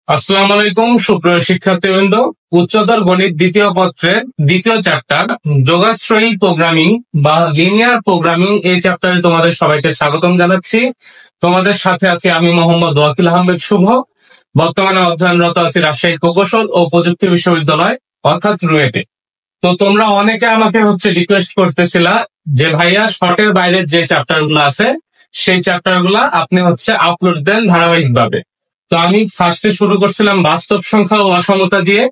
আসসালামু আলাইকুম সুপ্রিয় শিক্ষার্থীবৃন্দ। উচ্চতর গণিত দ্বিতীয় পত্রের দ্বিতীয় চ্যাপ্টার যোগাশ্রয়ী প্রোগ্রামিং বা লিনিয়ার প্রোগ্রামিং এই চ্যাপ্টারে তোমাদের সবাইকে স্বাগতম জানাচ্ছি। তোমাদের সাথে আছি আমি মোহাম্মদ ওয়াকিল আহমেদ শুভ। বর্তমানে অধ্যয়নরত আছি রাজশাহী প্রকৌশল ও প্রযুক্তি বিশ্ববিদ্যালয় অর্থাৎ রুয়েটে। তো তোমরা অনেকে আমাকে রিকোয়েস্ট করতেছিলা যে ভাইয়া শর্টের বাইরের যে চ্যাপ্টার গুলো আছে সেই চ্যাপ্টার গুলা আপনি আপলোড দেন ধারাবাহিকভাবে। তো আমি ফার্স্টে শুরু করছিলাম বাস্তব সংখ্যা ও অসমতা দিয়ে,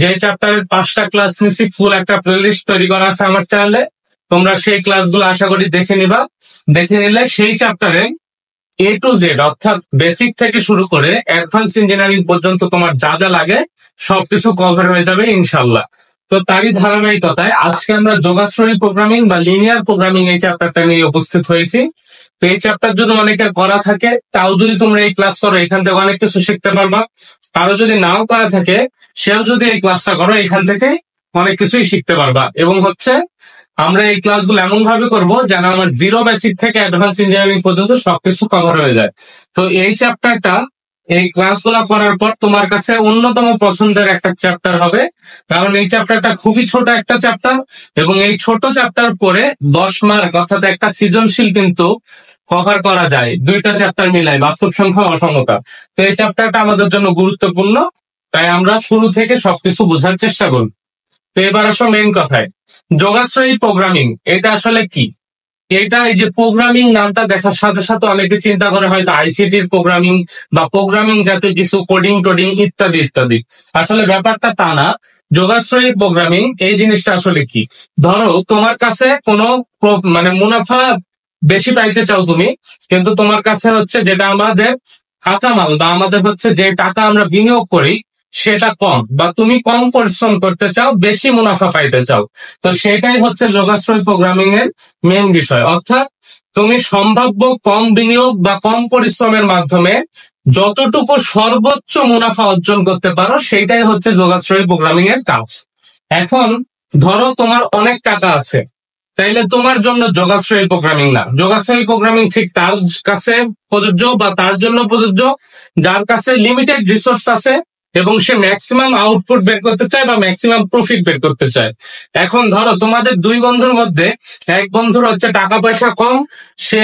যে চ্যাপ্টারের 5টা ক্লাস নিছি। ফুল একটা প্লেলিস্ট তৈরি করা আছে আমার চ্যানেলে, তোমরা সেই ক্লাসগুলো আশা করি দেখে নিবা। দেখে নিলে সেই চ্যাপ্টারে A to Z অর্থাৎ বেসিক থেকে শুরু করে অ্যাডভান্স ইঞ্জিনিয়ারিং পর্যন্ত তোমার যা যা লাগে সবকিছু কভার হয়ে যাবে ইনশাল্লাহ। তো তারই ধারাবাহিকতায় আজকে আমরা যোগাশ্রয়ী প্রোগ্রামিং বা লিনিয়ার প্রোগ্রামিং এই চ্যাপ্টারটা নিয়ে উপস্থিত হয়েছি। তো এই চ্যাপ্টার যদি অনেকের করা থাকে তাও যদি তোমরা এই ক্লাস করো এখান থেকে অনেক কিছু শিখতে পারবা। কারো যদি নাও করা থাকে সেও যদি এই ক্লাসটা করো এখান থেকে অনেক কিছুই শিখতে পারবা। এবং আমরা এই ক্লাসগুলো এমন ভাবে করবো যেন আমার জিরো বেসিক থেকে অ্যাডভান্স ইঞ্জিনিয়ারিং পর্যন্ত সবকিছু কভার হয়ে যায়। তো এই চ্যাপ্টারটা এই ক্লাসগুলো করার পর তোমার কাছে অন্যতম পছন্দের একটা চ্যাপ্টার হবে, কারণ এই চ্যাপ্টারটা খুবই ছোট একটা চ্যাপ্টার এবং এই ছোট চ্যাপ্টার পরে 10 মার্ক অর্থাৎ একটা সৃজনশীল কিন্তু কভার করা যায়। 2টা চ্যাপ্টার মিলাই বাস্তব সংখ্যা অসমতা। তো এই চ্যাপ্টারটা আমাদের জন্য গুরুত্বপূর্ণ, তাই আমরা শুরু থেকে সবকিছু বোঝার চেষ্টা করব। তো এবার আসো মেইন কথায়, যোগাশ্রয়ী প্রোগ্রামিং এটা আসলে কি? এটা এই যে প্রোগ্রামিং নামটা দেখার সাথে সাথে অনেকে চিন্তা করে হয়তো আইসিটির প্রোগ্রামিং বা প্রোগ্রামিং জাতীয় কিছু কোডিং টোডিং ইত্যাদি ইত্যাদি। আসলে ব্যাপারটা তা না। যোগাশ্রয়ী প্রোগ্রামিং এই জিনিসটা আসলে কি? ধরো তোমার কাছে কোনো মুনাফা বেশি পাইতে চাও তুমি, কিন্তু তোমার কাছে যেটা আমাদের কাঁচামাল বা আমাদের যে টাকা আমরা বিনিয়োগ করি সেটা কম, বা তুমি কম পরিশ্রম করতে চাও বেশি মুনাফা পাইতে চাও। তো সেটাই যোগাশ্রয়ী প্রোগ্রামিং এর মেন বিষয়। অর্থাৎ তুমি সম্ভাব্য কম বিনিয়োগ বা কম পরিশ্রমের মাধ্যমে যতটুকু সর্বোচ্চ মুনাফা অর্জন করতে পারো সেটাই যোগাশ্রয়ী প্রোগ্রামিং এর কাজ। এখন ধরো তোমার অনেক টাকা আছে, তাইলে তোমার জন্য যোগাশ্রয়ী প্রোগ্রামিং না। যোগাশ্রয়ী প্রোগ্রামিং ঠিক তার কাছে প্রযোজ্য বা তার জন্য প্রযোজ্য যার কাছে লিমিটেড রিসোর্স আছে এবং সে ম্যাক্সিমাম আউটপুট বের করতে চায় বা ম্যাক্সিমাম প্রফিট বের করতে চায়। এখন ধরো তোমাদের দুই বন্ধুর মধ্যে এক বন্ধুর টাকা পয়সা কম, সে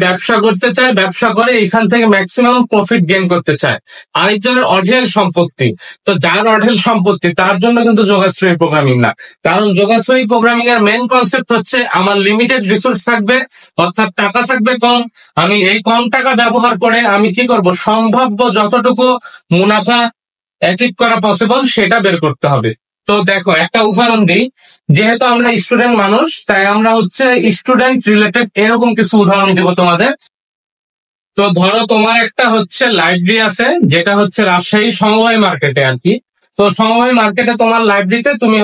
ব্যবসা করতে চায়, ব্যবসা করে এখান থেকে ম্যাক্সিমাম প্রফিট গেইন করতে চায়। আরেকজনের অঢেল সম্পত্তি, তো যার অঢেল সম্পত্তি তার জন্য কিন্তু যোগাশ্রয়ী প্রোগ্রামিং না। কারণ যোগাশ্রয়ী প্রোগ্রামিং এর মেন কনসেপ্ট আমার লিমিটেড রিসোর্স থাকবে, অর্থাৎ টাকা থাকবে কম। আমি এই কম টাকা ব্যবহার করে আমি কি করব, সম্ভাব্য যতটুকু মুনাফা অ্যাচিভ করা পসিবল সেটা বের করতে হবে। তো দেখো একটা উদাহরণ দিই, যেহেতু আমরা স্টুডেন্ট মানুষ তাই আমরা স্টুডেন্ট রিলেটেড এরকম কিছু উদাহরণ দিব তোমাদের। তো ধরো তোমার একটা লাইব্রেরি আছে যেটা রাজশাহী সমবায় মার্কেটে আর কি। তো সমবায় মার্কেটে তোমার লাইব্রেরিতে তুমি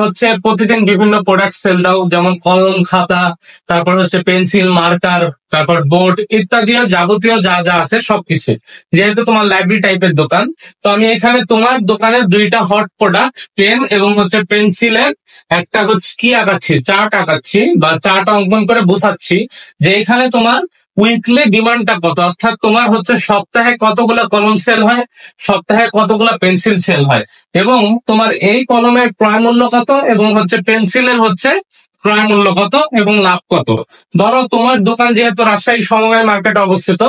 প্রতিদিন বিভিন্ন প্রোডাক্ট সেল দাও, যেমন কলম, খাতা, তারপর পেন্সিল, মার্কার, তারপর বোর্ড ইত্যাদি যাবতীয় যা যা আছে সবকিছু। যেহেতু তোমার লাইব্রেরি টাইপের দোকান, তো আমি এখানে তোমার দোকানের 2টা হট প্রোডাক্ট পেন এবং পেন্সিলের একটা কি আঁকাচ্ছি, চার্ট আঁকাচ্ছি বা চার্ট অঙ্কন করে বোঝাচ্ছি যে এখানে তোমার উইকলি ডিমান্ডটা কত, অর্থাৎ তোমার সপ্তাহে কতগুলো কলম সেল হয়, সপ্তাহে কতগুলো পেন্সিল সেল হয়, এবং তোমার এই কলমের ক্রয় মূল্য কত এবং পেন্সিলের ক্রয় মূল্য কত এবং লাভ কত। ধরো তোমার দোকান যেহেতু রাজশাহী সমবায় মার্কেটে অবস্থিত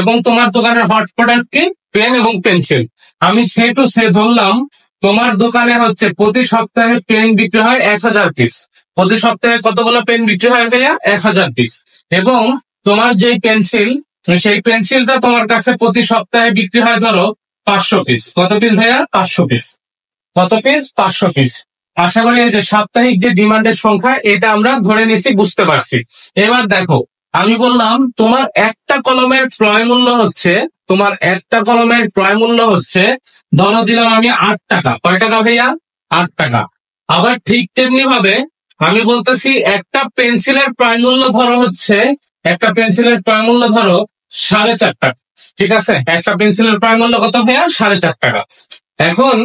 এবং তোমার দোকানের হট প্রোডাক্ট কি, পেন এবং পেন্সিল। আমি সে টু সে ধরলাম তোমার দোকানে প্রতি সপ্তাহে পেন বিক্রি হয় 1000 পিস। প্রতি সপ্তাহে কতগুলো পেন বিক্রি হয় ভাইয়া? 1000 পিস। এবং তোমার যে পেন্সিল, সেই পেন্সিলটা তোমার কাছে প্রতি সপ্তাহে বিক্রি হয় ধরো 500 পিস। কত পিস ভাইয়া? 500 পিস। কত পিস? 500 পিস। আশা করি এই যে সাপ্তাহিক যে ডিমান্ডের সংখ্যা এটা আমরা ধরে নিছি, বুঝতে পারছি। এবার দেখো আমি বললাম তোমার একটা কলমের ক্রয় মূল্য ধরো দিলাম আমি 8 টাকা। কয় টাকা ভাইয়া? 8 টাকা। আবার ঠিক তেমনি ভাবে আমি বলতেছি একটা পেন্সিলের ক্রয় মূল্য ধরো একটা পেন্সিলের ক্রয় মূল্য ধরো 4.5 টাকা। ঠিক আছে, একটা পেন্সিলের ক্রয় মূল্য কত ভাইয়া? 4.5 টাকা। এখন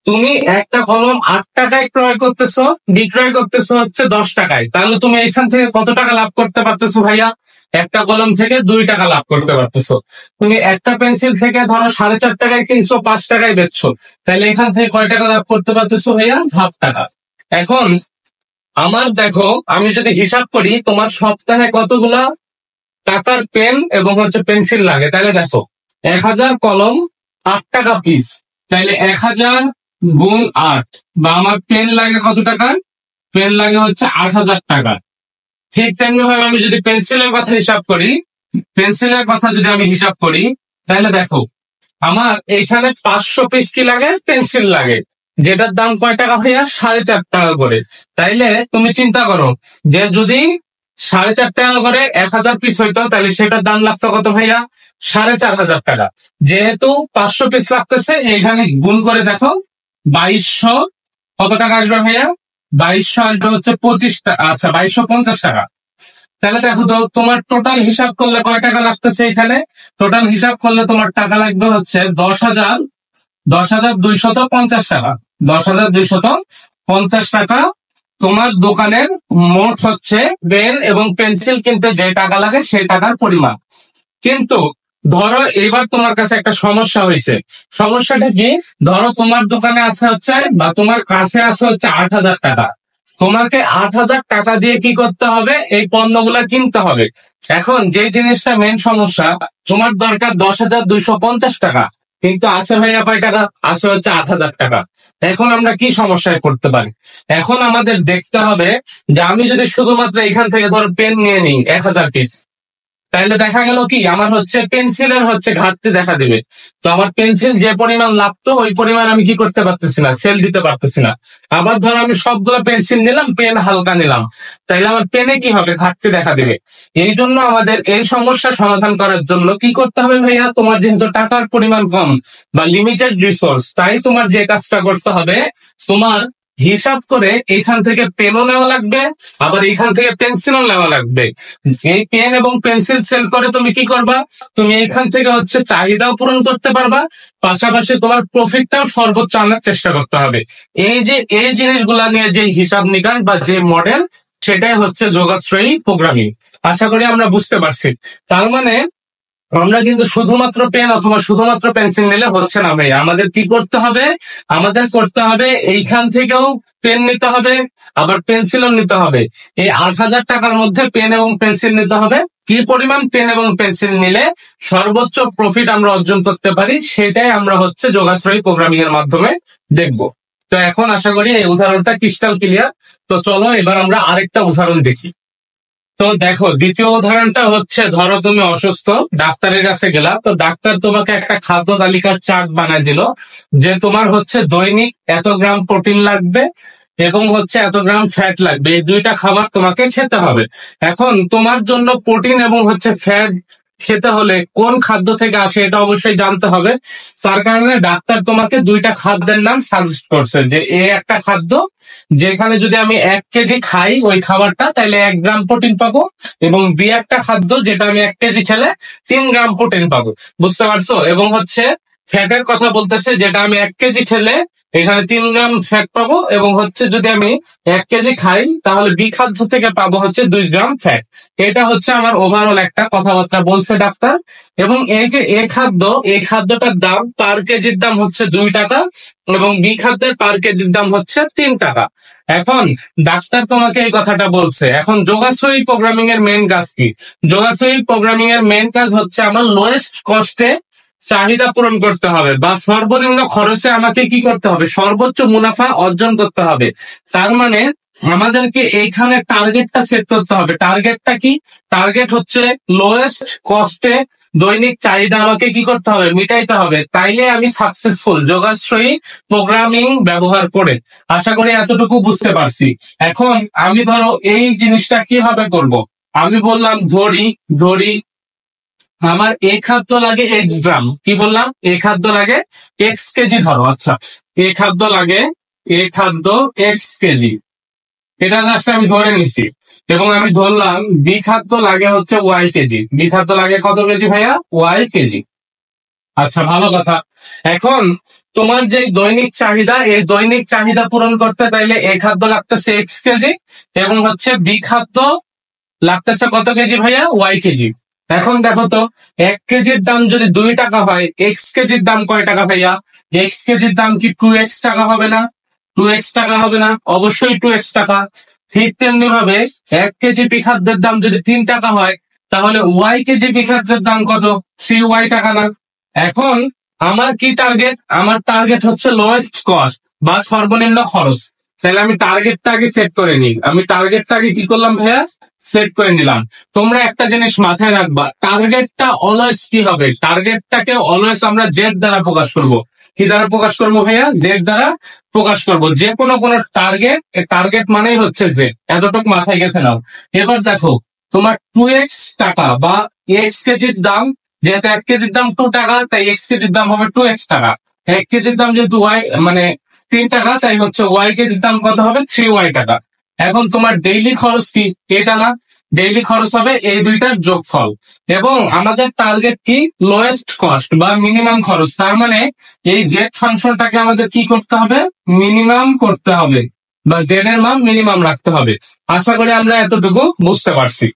তুমি একটা কলম 8 টাকায় ক্রয় করতেছো, বিক্রয় করতেছো 10 টাকায়, তাহলে তুমি এখান থেকে কত টাকা লাভ করতে পারতেছো ভাইয়া? একটা কলম থেকে 2 টাকা লাভ করতে পারতেছো। তুমি একটা পেন্সিল থেকে ধরো 4.5 টাকায় কিনছো, 5 টাকায় বেচছো, তাহলে এখান থেকে কয় টাকা লাভ করতে পারতেছো ভাইয়া? হাফ টাকা। এখন আমার দেখো, আমি যদি হিসাব করি তোমার সপ্তাহে কতগুলা টাকার পেন এবং হচ্ছে পেন্সিল লাগে, তাহলে দেখো 1000 কলম 8 টাকা পিস, তাহলে 1000 গুণ 8, বা আমার পেন লাগে কত টাকার? পেন লাগে হচ্ছে 8000 টাকা। ঠিক তেমনি ভাবে আমি যদি পেন্সিলের কথা হিসাব করি, তাহলে দেখো আমার এখানে 500 পিস কি লাগে? পেন্সিল লাগে, যেটার দাম কয় টাকা ভাইয়া? 4.5 টাকা করে। তাইলে তুমি চিন্তা করো যে যদি 4.5 টাকা করে 1000 পিস হইতো, তাহলে সেটার দাম লাগতো কত ভাইয়া? 4500 টাকা। যেহেতু 500 পিস লাগতেছে, এখানে গুণ করে দেখো 2200 কত টাকা আসবে ভাইয়া? 2200 আসবে হচ্ছে 25 টাকা, আচ্ছা 2250 টাকা। তাহলে দেখো তো তোমার টোটাল হিসাব করলে কয় টাকা লাগতেছে? এখানে টোটাল হিসাব করলে তোমার টাকা লাগবে হচ্ছে 10,250 টাকা। 10,250 টাকা তোমার দোকানের মোট হচ্ছে পেন এবং পেন্সিল কিনতে যে টাকা লাগে সেই টাকার পরিমাণ। কিন্তু ধরো এবার তোমার কাছে একটা সমস্যা হয়েছে। সমস্যাটা কি? ধরো তোমার দোকানে আছে হচ্ছে, বা তোমার কাছে আছে হচ্ছে 8,000 টাকা। তোমাকে 8,000 টাকা দিয়ে কি করতে হবে? এই পণ্যগুলা কিনতে হবে। এখন যে জিনিসটা মেন সমস্যা, তোমার দরকার 10,250 টাকা, কিন্তু আছে ভাইয়া কয় টাকা? আছে হচ্ছে 8,000 টাকা। এখন আমরা কি সমস্যায় পড়তে পারি? এখন আমাদের দেখতে হবে যে আমি যদি শুধুমাত্র এখান থেকে ধরো পেন নিয়ে নিই 1000 পিস, তাহলে দেখা গেল কি আমার হচ্ছে পেন্সিলের হচ্ছে ঘাটতি দেখা দিবে। তো আমার পেন্সিল যে পরিমাণ লাগতো ওই পরিমাণ আমি কি করতে পারতেছি না, সেল দিতে পারতেছি না। আবার ধরো আমি সবগুলো পেন্সিল নিলাম, পেন হালকা নিলাম, তাইলে আমার পেনে কি হবে? ঘাটতি দেখা দিবে। এই জন্য আমাদের এই সমস্যা সমাধান করার জন্য কি করতে হবে ভাইয়া? তোমার যেহেতু টাকার পরিমাণ কম বা লিমিটেড রিসোর্স, তাই তোমার যে কাজটা করতে হবে, তোমার হিসাব করে এখান থেকে পেনও নেওয়া লাগবে, আবার এখান থেকে পেন্সিলও নেওয়া লাগবে। এই পেন এবং পেন্সিল সেল করে তুমি কি করবা? তুমি এখান থেকে হচ্ছে চাহিদাও পূরণ করতে পারবা, পাশাপাশি তোমার প্রফিটটাও সর্বোচ্চ আনার চেষ্টা করতে হবে। এই জিনিসগুলা নিয়ে যে হিসাব নিকাশ বা যে মডেল, সেটাই হচ্ছে যোগাশ্রয়ী প্রোগ্রামিং। আশা করি আমরা বুঝতে পারছি। তার মানে আমরা কিন্তু শুধুমাত্র পেন অথবা শুধুমাত্র পেন্সিল নিলে হচ্ছে না ভাই, আমাদের কি করতে হবে? আমাদের করতে হবে এইখান থেকেও পেন নিতে হবে, আবার পেন্সিলও নিতে হবে। এই 8,000 টাকার মধ্যে পেন এবং পেন্সিল নিতে হবে। কি পরিমাণ পেন এবং পেন্সিল নিলে সর্বোচ্চ প্রফিট আমরা অর্জন করতে পারি, সেটাই আমরা হচ্ছে যোগাশ্রয়ী প্রোগ্রামিং এর মাধ্যমে দেখব। তো এখন আশা করি এই উদাহরণটা ক্রিস্টাল ক্লিয়ার। তো চলো এবার আমরা আরেকটা উদাহরণ দেখি। তো দেখো, দ্বিতীয় উদাহরণটা হচ্ছে, ধরো তুমি অসুস্থ, ডাক্তারের কাছে গেলা, তো ডাক্তার তোমাকে একটা খাদ্য তালিকার চার্ট বানায় দিল যে তোমার হচ্ছে দৈনিক এত গ্রাম প্রোটিন লাগবে এবং হচ্ছে এত গ্রাম ফ্যাট লাগবে, এই দুইটা খাবার তোমাকে খেতে হবে। এখন তোমার জন্য প্রোটিন এবং হচ্ছে ফ্যাট খেতে হলে কোন খাদ্য থেকে আসে এটা অবশ্যই জানতে হবে। তার কারণে ডাক্তার তোমাকে দুইটা খাদ্যের নাম সাজেস্ট করছে, যে এই একটা খাদ্য যেখানে যদি আমি 1 কেজি খাই ওই খাবারটা, তাহলে 1 গ্রাম প্রোটিন পাবো, এবং বি একটা খাদ্য যেটা আমি 1 কেজি খেলে 3 গ্রাম প্রোটিন পাবো। বুঝতে পারছো? এবং হচ্ছে ফ্যাটের কথা বলতেছে, যেটা আমি 1 কেজি খেলে এখানে 3 গ্রাম ফ্যাট পাবো, এবং হচ্ছে যদি আমি 1 কেজি খাই তাহলে বি খাদ্য থেকে পাবো হচ্ছে 2 গ্রাম ফ্যাট। এটা হচ্ছে আমার ওভারঅল একটা কথাবার্তা বলছে ডাক্তার। এবং এই যে এই খাদ্যটার দাম পার কেজির দাম হচ্ছে 2 টাকা, এবং বি খাদ্যের পার কেজির দাম হচ্ছে 3 টাকা। এখন ডাক্তার তোমাকে এই কথাটা বলছে। এখন যোগাশ্রয়ী প্রোগ্রামিং এর মেন কাজ কি? যোগাশ্রয়ী প্রোগ্রামিং এর মেন কাজ হচ্ছে আমার লোয়েস্ট কস্টে চাহিদা পূরণ করতে হবে, বা সর্বনিম্ন খরচে আমাকে কি করতে হবে? সর্বোচ্চ মুনাফা অর্জন করতে হবে। তার মানে আমাদেরকে এইখানে টার্গেটটা সেট করতে হবে। টার্গেটটা কি? টার্গেট হচ্ছে লোয়েস্ট কস্টে দৈনিক চাহিদা আমাকে কি করতে হবে? মিটাইতে হবে। তাইলে আমি সাকসেসফুল যোগাশ্রয়ী প্রোগ্রামিং ব্যবহার করে। আশা করি এতটুকু বুঝতে পারছি। এখন আমি ধরো এই জিনিসটা কিভাবে করব? আমি বললাম ধরি আমার এ খাদ্য লাগে এক্স গ্রাম। কি বললাম? এ খাদ্য লাগে এক্স কেজি, ধরো আচ্ছা এ খাদ্য এক্স কেজি, এটা লাস্টে আমি ধরে নিছি। এবং আমি ধরলাম বি খাদ্য লাগে হচ্ছে ওয়াই কেজি। বি খাদ্য লাগে কত কেজি ভাইয়া? Y kg. আচ্ছা, ভালো কথা। এখন তোমার যে দৈনিক চাহিদা, এই দৈনিক চাহিদা পূরণ করতে চাইলে এ খাদ্য লাগতেছে এক্স কেজি, এবং হচ্ছে বি খাদ্য লাগতেছে কত কেজি ভাইয়া? Y kg. এখন দেখো তো 1 কেজির দাম যদি 2 টাকা হয়, এক্স কেজির দাম কয় টাকা ভাইয়া? এক্স কেজির দাম কি 2x টাকা হবে না? 2x টাকা হবে না? অবশ্যই 2x টাকা। ঠিক তেমনি ভাবে 1 কেজি খাদ্যের দাম যদি 3 টাকা হয়, তাহলে ওয়াই কেজি খাদ্যের দাম কত? 3y টাকা না? এখন আমার কি টার্গেট? আমার টার্গেট হচ্ছে লোয়েস্ট কস্ট বা সর্বনিম্ন খরচ। তাহলে আমি টার্গেটটা আগে সেট করে নিই। আমি টার্গেটটা আগে কি করলাম ভাইয়া? সেট করে নিলাম। তোমরা একটা জিনিস মাথায় রাখবা, টার্গেটটা অলওয়েজ কি হবে? টার্গেটটাকে অলওয়েজ আমরা জেড দ্বারা প্রকাশ করব। কি দ্বারা প্রকাশ করবো ভাইয়া? জেড দ্বারা প্রকাশ করব। যে কোনো টার্গেট, টার্গেট মানেই হচ্ছে জেড। এতটুকু মাথায় গেছে নাও। এবার দেখো, তোমার 2x টাকা বা এক্স কেজির দাম, যেহেতু 1 কেজির দাম 2 টাকা, তাই এক্স কেজির দাম হবে 2x টাকা। 1 কেজির দাম যেহেতু ওয়াই মানে 3 টাকা, তাই হচ্ছে ওয়াই কেজির দাম কত হবে? 3y টাকা। এখন তোমার ডেইলি খরচ কি? এটা না, ডেইলি খরচ হবে এই দুইটার যোগফল। এবং আমাদের টার্গেট কি? লোয়েস্ট কস্ট বা মিনিমাম খরচ। তার মানে এই জেড ফাংশনটাকে আমাদের কি করতে হবে? মিনিমাম করতে হবে, বা জেড এর মান মিনিমাম রাখতে হবে। আশা করি আমরা এতটুকু বুঝতে পারছি।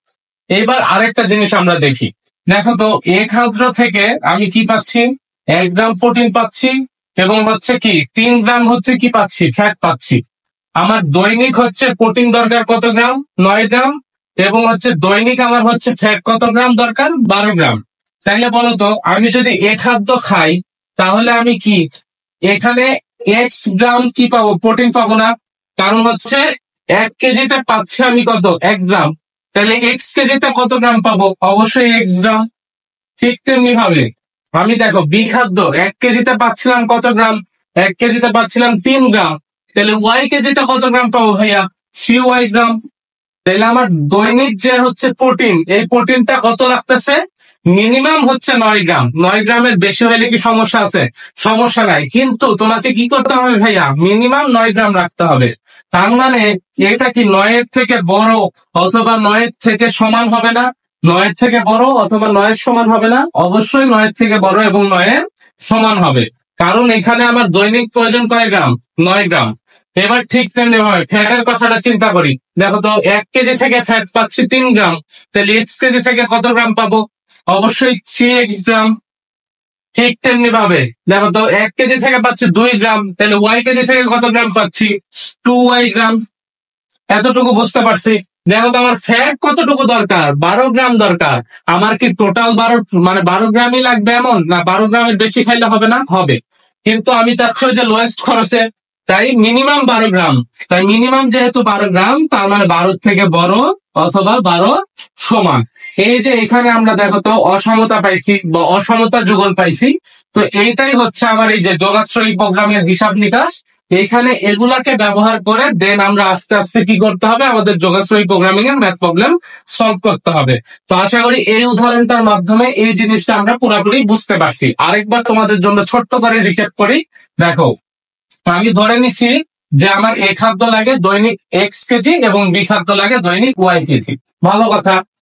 এবার আরেকটা জিনিস আমরা দেখি। দেখো তো, এই খাদ্য থেকে আমি কি পাচ্ছি? 1 গ্রাম প্রোটিন পাচ্ছি, এবং হচ্ছে কি 3 গ্রাম হচ্ছে কি পাচ্ছি? ফ্যাট পাচ্ছি। আমার দৈনিক হচ্ছে প্রোটিন দরকার কত গ্রাম? 9 গ্রাম। এবং হচ্ছে দৈনিক আমার হচ্ছে ফ্যাট কত গ্রাম দরকার? 12 গ্রাম। তাইলে বলতো, আমি যদি এ খাদ্য খাই, তাহলে আমি কি এখানে এক্স গ্রাম কি পাবো? প্রোটিন পাবো না। কারণ হচ্ছে 1 কেজিতে পাচ্ছি আমি কত? 1 গ্রাম। তাহলে এক্স কেজিতে কত গ্রাম পাবো? অবশ্যই এক্স গ্রাম। ঠিক তেমনি ভাবে আমি দেখো বি খাদ্য 1 কেজিতে পাচ্ছিলাম কত গ্রাম? 1 কেজিতে পাচ্ছিলাম 3 গ্রাম। তাহলে ওয়াই কেজিতে কত গ্রাম পাবো ভাইয়া? 3y গ্রাম। তাহলে আমার দৈনিক যে হচ্ছে প্রোটিন, এই প্রোটিনটা কত লাগতেছে? মিনিমাম হচ্ছে 9 গ্রাম। 9 গ্রামের বেশি হলে কি সমস্যা আছে? সমস্যা নাই, কিন্তু তোমাকে কি করতে হবে ভাইয়া? মিনিমাম 9 গ্রাম রাখতে হবে। তার মানে এটা কি 9 এর থেকে বড় অথবা 9 এর থেকে সমান হবে না? 9 এর থেকে বড় অথবা 9 এর সমান হবে না? অবশ্যই 9 এর থেকে বড় এবং 9 এর সমান হবে। কারণ এখানে আমার দৈনিক প্রয়োজন কয় গ্রাম? 9 গ্রাম। এবার ঠিক তেমনি ভাবে ফ্যাটের কথাটা চিন্তা করি। দেখো তো, 1 কেজি থেকে ফ্যাট পাচ্ছি 3 গ্রাম। তাহলে এক্স কেজি থেকে কত গ্রাম পাবো? অবশ্যই 3x গ্রাম। ঠিক তেমনি ভাবে দেখো তো, 1 কেজি থেকে পাচ্ছি 2 গ্রাম। তাহলে ওয়াই কেজি থেকে কত গ্রাম পাচ্ছি? 2y গ্রাম। এতটুকু বুঝতে পারছি। দেখো তো, আমার ফ্যাট কতটুকু দরকার? 12 গ্রাম দরকার। আমার কি টোটাল 12 গ্রামই লাগবে এমন না? 12 গ্রামের বেশি খাইলে হবে না? হবে। কিন্তু আমি চাচ্ছি যে লোয়েস্ট খরচে, তাই মিনিমাম 12 গ্রাম। তাই মিনিমাম যেহেতু 12 গ্রাম, তার মানে 12 থেকে বড় অথবা 12 সমান। এই যে এখানে আমরা দেখো তো অসমতা পাইছি বা অসমতা যুগল পাইছি। তো এইটাই হচ্ছে আমার এই যে যোগাশ্রয়ী প্রোগ্রামের হিসাব নিকাশ। এইখানে এগুলাকে ব্যবহার করে দেন আমরা আস্তে আস্তে কি করতে হবে? আমাদের যোগাশ্রয়ী প্রোগ্রামিং এর ম্যাথ প্রবলেম সলভ করতে হবে। তো আশা করি এই উদাহরণটার মাধ্যমে এই জিনিসটা আমরা পুরোপুরি বুঝতে পারছি। আরেকবার তোমাদের জন্য ছোট্ট করে রিক্যাপ করি। দেখো, আমি ধরে নিছি যে আমার এ খাদ্য লাগে দৈনিক এক্স কেজি এবং বি খাদ্য লাগে দৈনিক ওয়াই কেজি। ভালো কথা।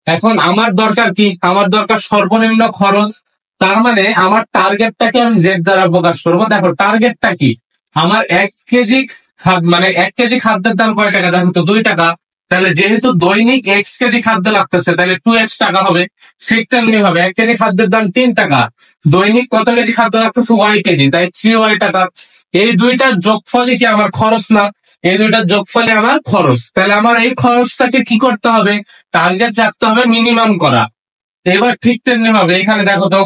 এখন আমার দরকার কি? আমার দরকার সর্বনিম্ন খরচ। তার মানে আমার টার্গেটটাকে আমি জেড দ্বারা প্রকাশ করবো। দেখো টার্গেটটা কি? আমার 1 কেজি মানে 1 কেজি খাদ্যের দাম কয় টাকা? দেখো তো 2 টাকা। তাহলে যেহেতু দৈনিক এক্স কেজি খাদ্য লাগতেছে, তাহলে 2x টাকা হবে। ঠিক তেমনি ভাবে 1 কেজি খাদ্যের দাম 3 টাকা, দৈনিক কত কেজি খাদ্য লাগতেছে? ওয়াই কেজি, তাই 3y টাকা। এই দুইটার যোগফলই কি আমার খরচ না? এই দুইটার যোগফলে আমার খরচ। তাহলে আমার এই খরচটাকে কি করতে হবে? টার্গেট রাখতে হবে মিনিমাম করা। এবার ঠিক তেমনি ভাবে এখানে দেখো তো,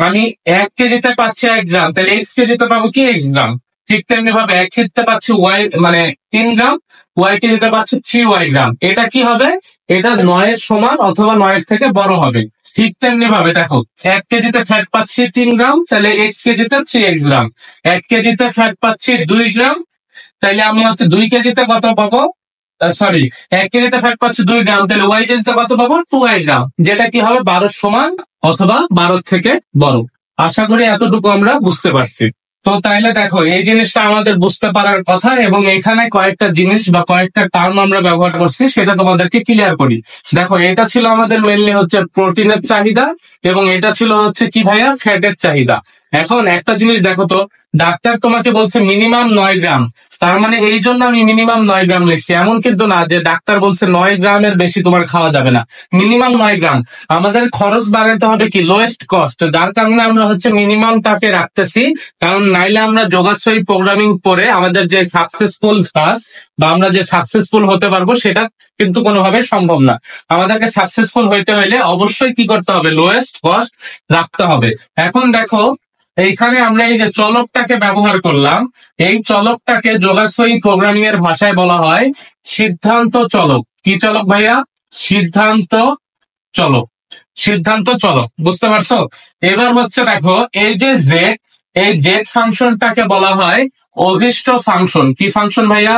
আমি 1 কেজিতে পাচ্ছি 1 গ্রাম, তাহলে এক্স কেজিতে পাবো কি? এক্স গ্রাম। ঠিক তেমনি ভাবে 1 কেজিতে পাচ্ছি ওয়াই মানে 3 গ্রাম, ওয়াই কেজিতে পাচ্ছি 3y গ্রাম। এটা কি হবে? এটা 9 এর সমান অথবা 9 এর থেকে বড় হবে। ঠিক তেমনি ভাবে দেখো, 1 কেজিতে ফ্যাট পাচ্ছি 3 গ্রাম, তাহলে এক্স কেজিতে 3x গ্রাম। 1 কেজিতে ফ্যাট পাচ্ছি 2 গ্রাম, তাইলে আমি হচ্ছে 2 কেজিতে কত পাবো? সরি, 1 কেজিতে ফ্যাট পাচ্ছি 2 গ্রাম, তাহলে ওয়াই কেজিতে কত পাবো? 2y গ্রাম, যেটা কি হবে 12 সমান অথবা 12 থেকে বড়। আশা করি এতটুকু আমরা বুঝতে পারছি। তো তাইলে দেখো, এই জিনিসটা আমাদের বুঝতে পারার কথা, এবং এখানে কয়েকটা জিনিস বা কয়েকটা টার্ম আমরা ব্যবহার করছি, সেটা তোমাদেরকে ক্লিয়ার করি। দেখো, এটা ছিল আমাদের মেনলি হচ্ছে প্রোটিনের চাহিদা, এবং এটা ছিল হচ্ছে কি ভাইয়া? ফ্যাটের চাহিদা। এখন একটা জিনিস দেখো তো, ডাক্তার তোমাকে বলছে মিনিমাম 9 গ্রাম, তার মানে এই জন্য আমি মিনিমাম 9 গ্রাম লিখছি। এমন কিন্তু না যে ডাক্তার বলছে 9 গ্রামের বেশি তোমার খাওয়া যাবে না, মিনিমাম 9 গ্রাম। আমাদের খরচ বাড়াতে হবে কি, লোয়েস্ট কস্ট, যার কারণে আমরা হচ্ছে মিনিমামটাকে রাখতেছি। কারণ নাইলে আমরা যোগাশ্রয়ী প্রোগ্রামিং পড়ে আমাদের যে সাকসেসফুল কাজ বা আমরা যে সাকসেসফুল হতে পারবো সেটা কিন্তু কোনোভাবে সম্ভব না। আমাদেরকে সাকসেসফুল হইতে হলে অবশ্যই কি করতে হবে, লোয়েস্ট কস্ট রাখতে হবে। এখন দেখো, এইখানে আমরা এই যে চলকটাকে ব্যবহার করলাম, এই চলকটাকে যোগাশ্রয়ী প্রোগ্রামিং এর ভাষায় বলা হয় সিদ্ধান্ত চলক। কি চলক ভাইয়া? সিদ্ধান্ত চলক। সিদ্ধান্ত চলক, বুঝতে পারছো? এবার হচ্ছে দেখো, এই যে জেড, এই জেড ফাংশনটাকে বলা হয় অভীষ্ট ফাংশন। কি ফাংশন ভাইয়া?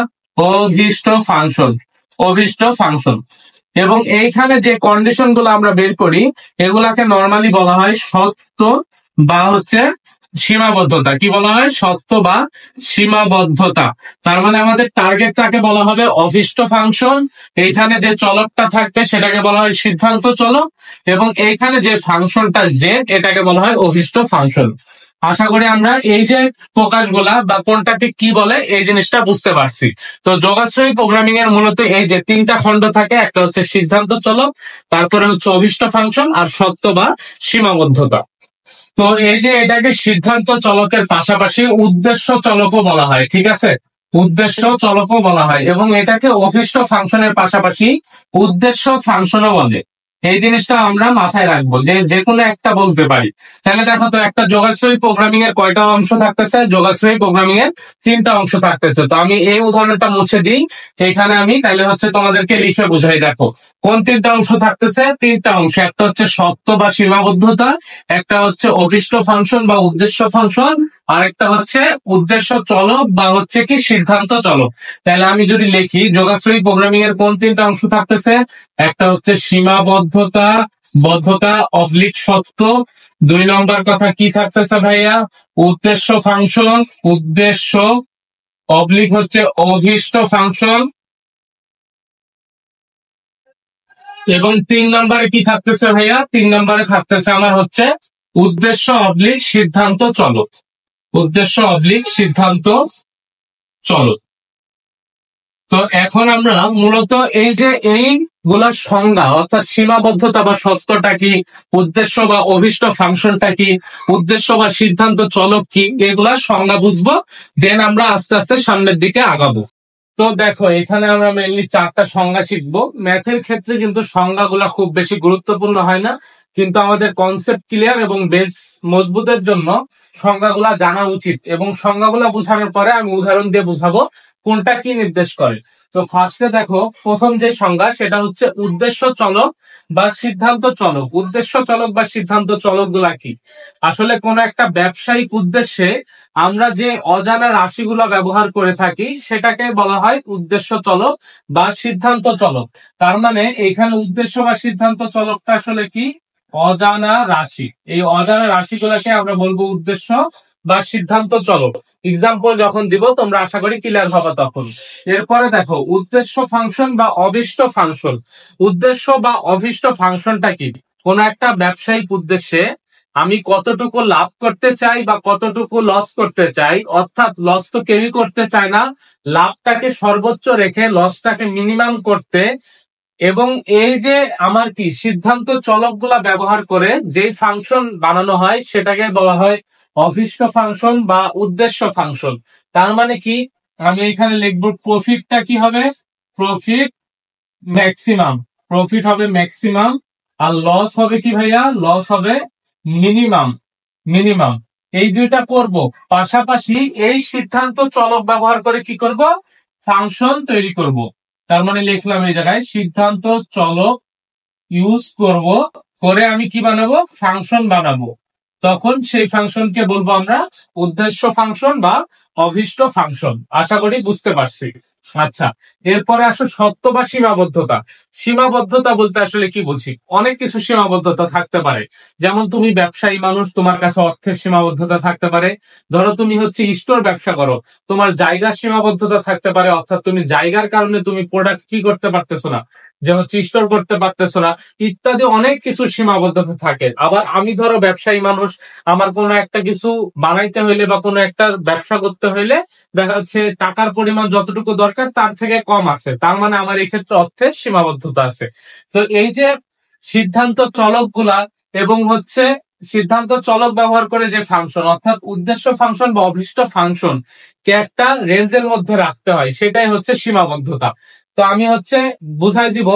অভীষ্ট ফাংশন। অভীষ্ট ফাংশন। এবং এইখানে যে কন্ডিশন গুলো আমরা বের করি এগুলাকে নর্মালি বলা হয় সত্য বা হচ্ছে সীমাবদ্ধতা। কি বলা হয়? সত্য বা সীমাবদ্ধতা। তার মানে আমাদের টার্গেটটাকে বলা হবে অভীষ্ট ফাংশন, এইখানে যে চলকটা থাকবে সেটাকে বলা হয় সিদ্ধান্ত চলক, এবং এইখানে যে ফাংশনটা জেড এটাকে বলা হয় অভীষ্ট ফাংশন। আশা করি আমরা এই যে প্রকাশগুলা বা কোনটাকে কি বলে এই জিনিসটা বুঝতে পারছি। তো যোগাশ্রয়ী প্রোগ্রামিং এর মূলত এই যে 3টা খণ্ড থাকে, একটা হচ্ছে সিদ্ধান্ত চলক, তারপরে হচ্ছে অভীষ্ট ফাংশন, আর সত্য বা সীমাবদ্ধতা। তো এই যে এটাকে সিদ্ধান্ত চলকের পাশাপাশি উদ্দেশ্য চলকও বলা হয়, ঠিক আছে? উদ্দেশ্য চলকও বলা হয়, এবং এটাকে অভীষ্ট ফাংশনের পাশাপাশি উদ্দেশ্য ফাংশনও বলে। এই জিনিসটা আমরা মাথায় রাখবো যে যে কোনো একটা বলতে পারি। তাহলে দেখো তো, একটা যোগাশ্রয়ী প্রোগ্রামিং এর কয়টা অংশ থাকতেছে? যোগাশ্রয়ী প্রোগ্রামিং এর 3টা অংশ থাকতেছে। তো আমি এই উদাহরণটা মুছে দিই, এখানে আমি তাহলে হচ্ছে তোমাদেরকে লিখে বুঝাই। দেখো কোন 3টা অংশ থাকতেছে? 3টা অংশ। একটা হচ্ছে সত্য বা সীমাবদ্ধতা, একটা হচ্ছে অভীষ্ট ফাংশন বা উদ্দেশ্য ফাংশন, আর একটা হচ্ছে উদ্দেশ্য চলক বা হচ্ছে কি সিদ্ধান্ত চলক। তাহলে আমি যদি লিখি যোগাশ্রয়ী প্রোগ্রামিং এর কোন 3টা অংশ থাকতেছে? একটা হচ্ছে সীমাবদ্ধতা, বদ্ধতা অবলিক সত্য। 2 নম্বর কথা কি থাকতেছে ভাইয়া? উদ্দেশ্য ফাংশন, উদ্দেশ্য অবলিক হচ্ছে অভীষ্ট ফাংশন। এবং 3 নম্বরে কি থাকতেছে ভাইয়া? 3 নম্বরে থাকতেছে আমার হচ্ছে উদ্দেশ্য অবলিক সিদ্ধান্ত চলক। উদ্দেশ্য অবলিক সিদ্ধান্ত চলক। তো এখন আমরা মূলত এই যে এইগুলার সংজ্ঞা, অর্থাৎ সীমাবদ্ধতা বা সত্যটা কি, উদ্দেশ্য বা অভীষ্ট ফাংশনটা কি, উদ্দেশ্য বা সিদ্ধান্ত চলক কি, এগুলার সংজ্ঞা বুঝবো, দেন আমরা আস্তে আস্তে সামনের দিকে আগাবো। তো দেখো, এখানে আমরা মেইনলি 4টা সংজ্ঞা শিখবো। ম্যাথের ক্ষেত্রে কিন্তু সংজ্ঞাগুলা খুব বেশি গুরুত্বপূর্ণ হয় না, কিন্তু আমাদের কনসেপ্ট ক্লিয়ার এবং বেস মজবুতের জন্য সংজ্ঞাগুলা জানা উচিত। এবং সংজ্ঞাগুলা বোঝানোর পরে আমি উদাহরণ দিয়ে বুঝাবো কোনটা কি নির্দেশ করে। তো ফার্স্টে দেখো, প্রথম যে সংজ্ঞা সেটা হচ্ছে উদ্দেশ্য চলক বা সিদ্ধান্ত চলক। উদ্দেশ্য চলক বা সিদ্ধান্ত চলক গুলা কি? আসলে কোন একটা ব্যবসায়িক উদ্দেশ্যে আমরা যে অজানা রাশিগুলো ব্যবহার করে থাকি সেটাকে বলা হয় উদ্দেশ্য চলক বা সিদ্ধান্ত চলক। তার মানে এখানে উদ্দেশ্য বা সিদ্ধান্ত চলকটা আসলে কি? অজানা রাশি। এই অজানা রাশিগুলোকে আমরা বলবো উদ্দেশ্য বা সিদ্ধান্ত চলক। এক্সাম্পল যখন দিব তোমরা আশা করি ক্লিয়ার হবে তখন। এরপরে দেখো, উদ্দেশ্য ফাংশন বা অভীষ্ট ফাংশন। উদ্দেশ্য বা অভীষ্ট ফাংশনটা কি? কোন একটা ব্যবসায়িক উদ্দেশ্যে আমি কতটুকু লাভ করতে চাই বা কতটুকু লস করতে চাই, অর্থাৎ লস তো কেউই করতে চায় না, লাভটাকে সর্বোচ্চ রেখে লসটাকে মিনিমাম করতে। এবং এই যে আমার কি সিদ্ধান্ত চলকগুলা ব্যবহার করে যে ফাংশন বানানো হয় সেটাকে বলা হয় অভীষ্ট ফাংশন বা উদ্দেশ্য ফাংশন। তার মানে কি? আমি এখানে লিখবো প্রফিটটা কি হবে? Profit maximum. প্রফিট হবে ম্যাক্সিমাম। আর লস হবে কি ভাইয়া? লস হবে মিনিমাম। মিনিমাম। এই দুইটা করব, পাশাপাশি এই সিদ্ধান্ত চলক ব্যবহার করে কি করব? ফাংশন তৈরি করব। তার মানে লিখলাম এই জায়গায় সিদ্ধান্ত চলক ইউজ করব, করে আমি কি বানাবো? ফাংশন বানাবো। তখন সেই ফাংশনকে বলবো আমরা উদ্দেশ্য ফাংশন বা অভীষ্ট ফাংশন। আশা করি বুঝতে পারছি। আচ্ছা, এরপরে আসো সত্য বা সীমাবদ্ধতা। সীমাবদ্ধতা বলতে আসলে কি বুঝি? অনেক কিছু সীমাবদ্ধতা থাকতে পারে। যেমন তুমি ব্যবসায়ী মানুষ, তোমার কাছে অর্থের সীমাবদ্ধতা থাকতে পারে। ধরো তুমি হচ্ছে স্টোর ব্যবসা করো, তোমার জায়গার সীমাবদ্ধতা থাকতে পারে, অর্থাৎ তুমি জায়গার কারণে তুমি প্রোডাক্ট কি করতে পারতেছো না, যে হচ্ছে স্টোর করতে পারতেছো না, ইত্যাদি অনেক কিছু সীমাবদ্ধতা থাকে। আবার আমি ধরো ব্যবসায়ী মানুষ, আমার কোনো একটা কিছু বানাইতে হইলে বা কোনো একটা ব্যবসা করতে হইলে দেখা যাচ্ছে টাকার পরিমাণ যতটুকু দরকার তার থেকে কম আছে, তার মানে আমার এই ক্ষেত্রে অর্থের সীমাবদ্ধতা আছে। তো এই যে সিদ্ধান্ত চলক গুলা এবং হচ্ছে সিদ্ধান্ত চলক ব্যবহার করে যে ফাংশন, অর্থাৎ উদ্দেশ্য ফাংশন বা অভীষ্ট ফাংশন কে একটা রেঞ্জের মধ্যে রাখতে হয়, সেটাই হচ্ছে সীমাবদ্ধতা। তো আমি হচ্ছে বুঝাই দিব।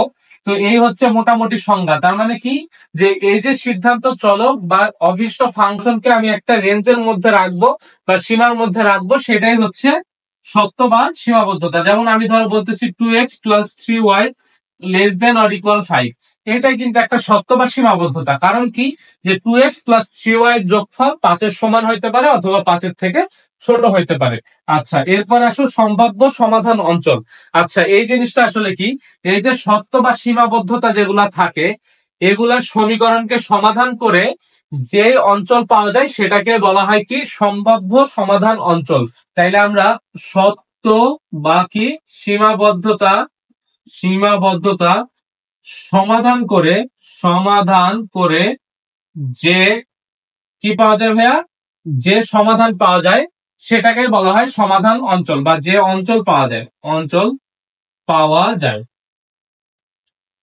তো এই হচ্ছে মোটামুটি সংজ্ঞা। তার মানে কি, যে এই যে সিদ্ধান্ত চলক বা অভীষ্ট ফাংশনকে আমি একটা রেঞ্জের মধ্যে রাখবো বা সীমার মধ্যে রাখবো, সেটাই হচ্ছে সত্য বা সীমাবদ্ধতা। যেমন আমি ধরো বলতেছি 2x plus 3y less than or equal 5, এটাই কিন্তু একটা সত্য বা সীমাবদ্ধতা। কারণ কি, যে 2x প্লাস 3y এর যোগফল 5-এর সমান হইতে পারে অথবা 5-এর থেকে ছোট হইতে পারে। আচ্ছা, এরপর আসো সম্ভাব্য সমাধান অঞ্চল। আচ্ছা, এই জিনিসটা আসলে কি, এই যে সত্য বা সীমাবদ্ধতা যেগুলা থাকে, এগুলার সমীকরণকে সমাধান করে যে অঞ্চল পাওয়া যায় সেটাকে বলা হয় কি, সম্ভাব্য সমাধান অঞ্চল। তাইলে আমরা সত্য বা কি সীমাবদ্ধতা সীমাবদ্ধতা সমাধান করে যে কি পাওয়া যায় ভাইয়া, যে সমাধান পাওয়া যায় সেটাকে বলা হয় সমাধান অঞ্চল, বা যে অঞ্চল পাওয়া যায়।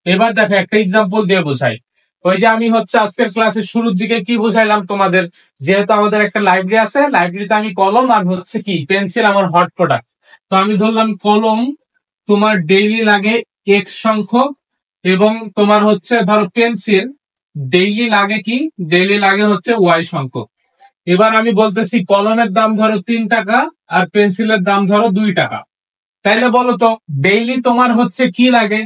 এবার দেখো একটা এক্সাম্পল দিয়ে বোঝাই। ওই যে আমি হচ্ছে আজকের ক্লাসের শুরুর দিকে কি বুঝাইলাম তোমাদের, যেহেতু আমাদের একটা লাইব্রেরি আছে, লাইব্রেরিতে আমি কলম আর হচ্ছে কি পেন্সিল আমার হট প্রোডাক্ট। তো আমি ধরলাম কলম তোমার ডেইলি লাগে এক্স সংখ্যক, এবং তোমার হচ্ছে ধরো পেন্সিল ডেইলি লাগে হচ্ছে ওয়াই সংখ্যক। এবার আমি বলতেছি কলমের দাম ধরো 3 টাকা আর পেন্সিলের দাম ধরো 2 টাকা। তাইলে বলো তো ডেইলি তোমার হচ্ছে কি লাগে,